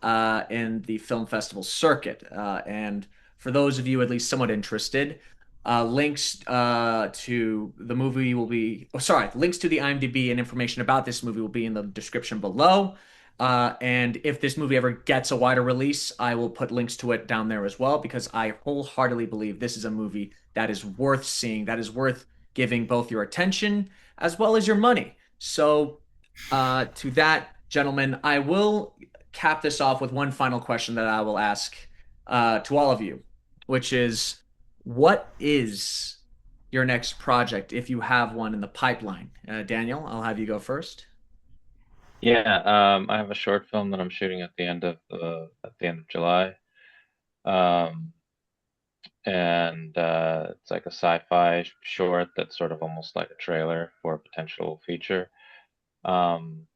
[SPEAKER 1] in the film festival circuit. And for those of you at least somewhat interested, links to the movie will be, oh, sorry, links to the IMDb and information about this movie will be in the description below. And if this movie ever gets a wider release, I will put links to it down there as well, because I wholeheartedly believe this is a movie that is worth seeing, that is worth giving both your attention as well as your money. So, to that, gentlemen, I will cap this off with one final question that I will ask to all of you, which is what is your next project if you have one in the pipeline? Daniel, I'll have you go first.
[SPEAKER 4] Yeah, I have a short film that I'm shooting at the end of July. Um, and it's like a sci-fi short that's sort of almost like a trailer for a potential feature. Um,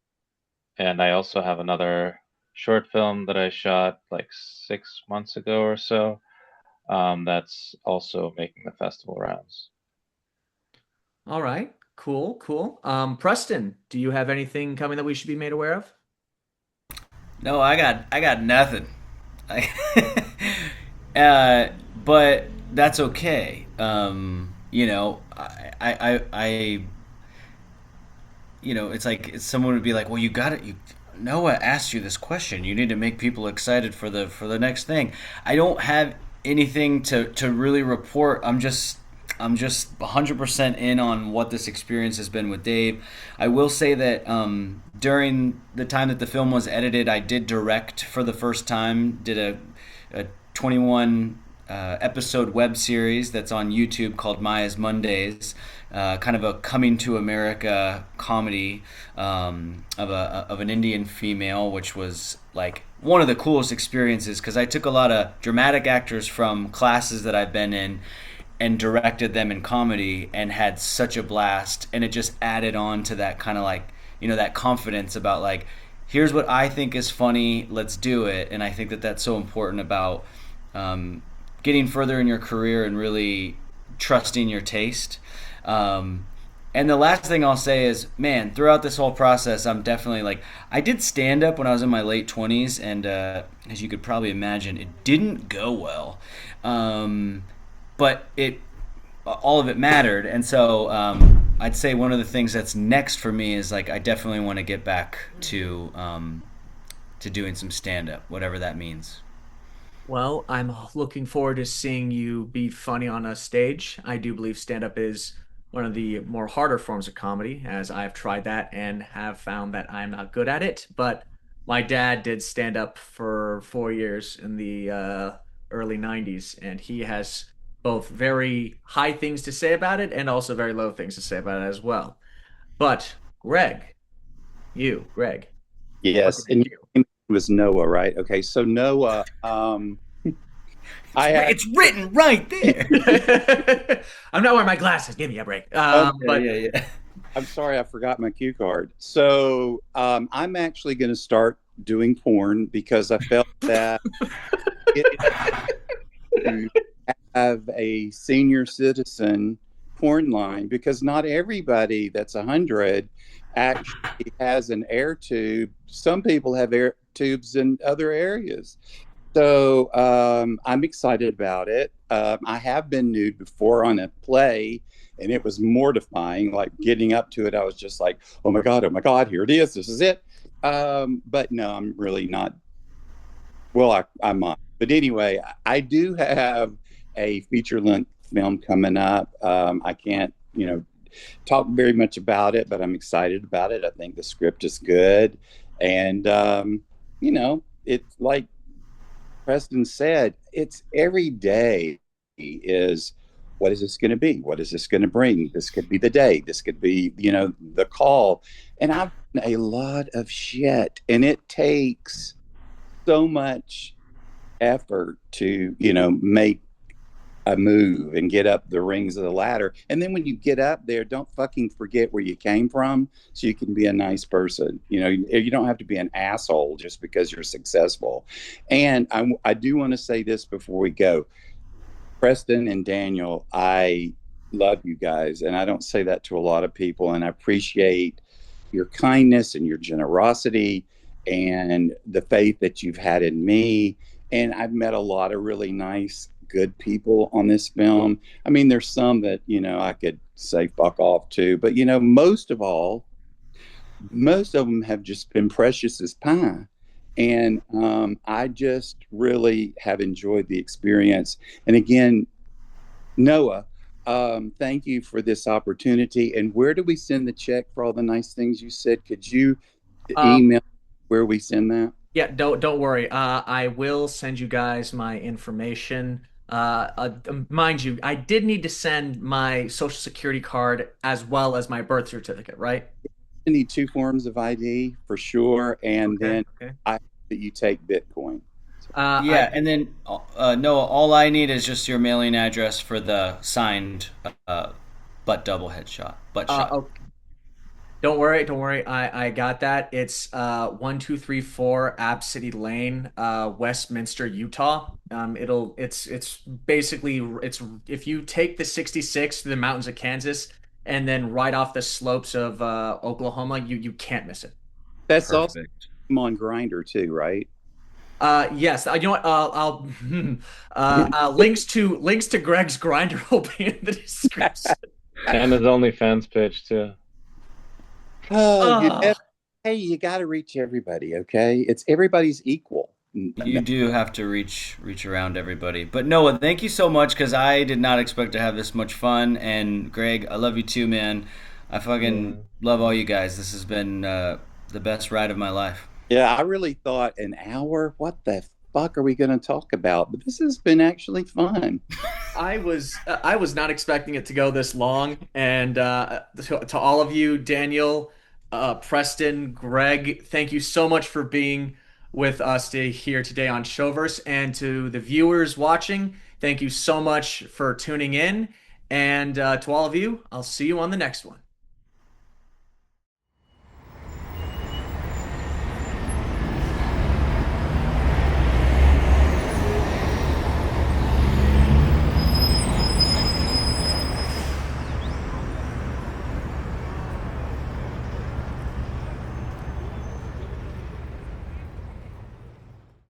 [SPEAKER 4] and I also have another short film that I shot like 6 months ago or so, that's also making the festival rounds.
[SPEAKER 1] All right. Cool, cool. Preston, do you have anything coming that we should be made aware of?
[SPEAKER 3] No, I got nothing. I, but that's okay. It's like someone would be like, "Well, you got it. Noah asked you this question. You need to make people excited for the next thing. I don't have anything to really report. I'm just 100% in on what this experience has been with Dave. I will say that during the time that the film was edited, I did direct for the first time. Did a 21 episode web series that's on YouTube called Maya's Mondays, kind of a coming to America comedy of an Indian female, which was like one of the coolest experiences because I took a lot of dramatic actors from classes that I've been in and directed them in comedy and had such a blast, and it just added on to that kind of like, that confidence about like, here's what I think is funny, let's do it. And I think that that's so important about getting further in your career and really trusting your taste. And the last thing I'll say is, man, throughout this whole process, I'm definitely like, I did stand up when I was in my late 20s, and as you could probably imagine, it didn't go well. But all of it mattered. And so I'd say one of the things that's next for me is like, I definitely want to get back to doing some stand up, whatever that means.
[SPEAKER 1] Well, I'm looking forward to seeing you be funny on a stage. I do believe stand-up is one of the more harder forms of comedy, as I've tried that and have found that I'm not good at it. But my dad did stand-up for 4 years in the early 90s, and he has both very high things to say about it and also very low things to say about it as well. But Greg, what
[SPEAKER 2] Yes,
[SPEAKER 1] can I
[SPEAKER 2] and
[SPEAKER 1] do?
[SPEAKER 2] your name was Noah, right? Okay, so Noah, I have.
[SPEAKER 3] It's written right there.
[SPEAKER 1] I'm not wearing my glasses. Give me a break.
[SPEAKER 2] Okay,
[SPEAKER 1] But
[SPEAKER 3] Yeah.
[SPEAKER 2] I'm sorry, I forgot my cue card. So I'm actually going to start doing porn because I felt that to have a senior citizen porn line because not everybody that's 100 actually has an air tube. Some people have air tubes in other areas. So I'm excited about it. I have been nude before on a play, and it was mortifying. Like getting up to it, I was just like, oh my God, here it is. This is it. But no, I'm really not. Well, I might. But anyway, I do have a feature length film coming up. I can't, talk very much about it, but I'm excited about it. I think the script is good. And, it's like Preston said, it's every day is what is this going to be? What is this going to bring? This could be the day. This could be, the call. And I've done a lot of shit, and it takes so much effort to, make a move and get up the rings of the ladder. And then when you get up there, don't fucking forget where you came from so you can be a nice person. You don't have to be an asshole just because you're successful. And I do want to say this before we go. Preston and Daniel, I love you guys. And I don't say that to a lot of people. And I appreciate your kindness and your generosity and the faith that you've had in me. And I've met a lot of really nice, good people on this film. I mean, there's some that, I could say fuck off to, but, most of them have just been precious as pie. And I just really have enjoyed the experience. And again, Noah, thank you for this opportunity. And where do we send the check for all the nice things you said? Could you
[SPEAKER 1] um,
[SPEAKER 2] email where we send that?
[SPEAKER 1] yeah, don't worry. I will send you guys my information. Mind you, I did need to send my social security card as well as my birth certificate, right?
[SPEAKER 2] I need two forms of ID for sure. And
[SPEAKER 1] Okay.
[SPEAKER 2] then
[SPEAKER 1] Okay.
[SPEAKER 2] I hope that you take Bitcoin.
[SPEAKER 3] Yeah, and then Noah, all I need is just your mailing address for the signed butt double headshot, butt shot.
[SPEAKER 1] Oh, don't worry. I got that. It's 1234 App City Lane, Westminster, Utah. It's basically it's if you take the 66 to the mountains of Kansas and then right off the slopes of Oklahoma, you can't miss it.
[SPEAKER 2] That's also
[SPEAKER 3] Perfect.
[SPEAKER 2] on Grinder too, right?
[SPEAKER 1] Yes, you know what? I'll links to Greg's grinder will be in the description.
[SPEAKER 4] And his OnlyFans page too.
[SPEAKER 2] Oh, you
[SPEAKER 1] Oh,
[SPEAKER 2] never hey, you got to reach everybody. Okay, it's everybody's equal.
[SPEAKER 3] You do have to reach around everybody. But Noah, thank you so much because I did not expect to have this much fun. And Greg, I love you too, man. I fucking love all you guys. This has been the best ride of my life.
[SPEAKER 2] Yeah, I really thought an hour. What the fuck are we going to talk about? But this has been actually fun.
[SPEAKER 1] I was not expecting it to go this long, and to all of you, Daniel, Preston, Greg, thank you so much for being with us here today on Showverse, and to the viewers watching, thank you so much for tuning in, and to all of you, I'll see you on the next one.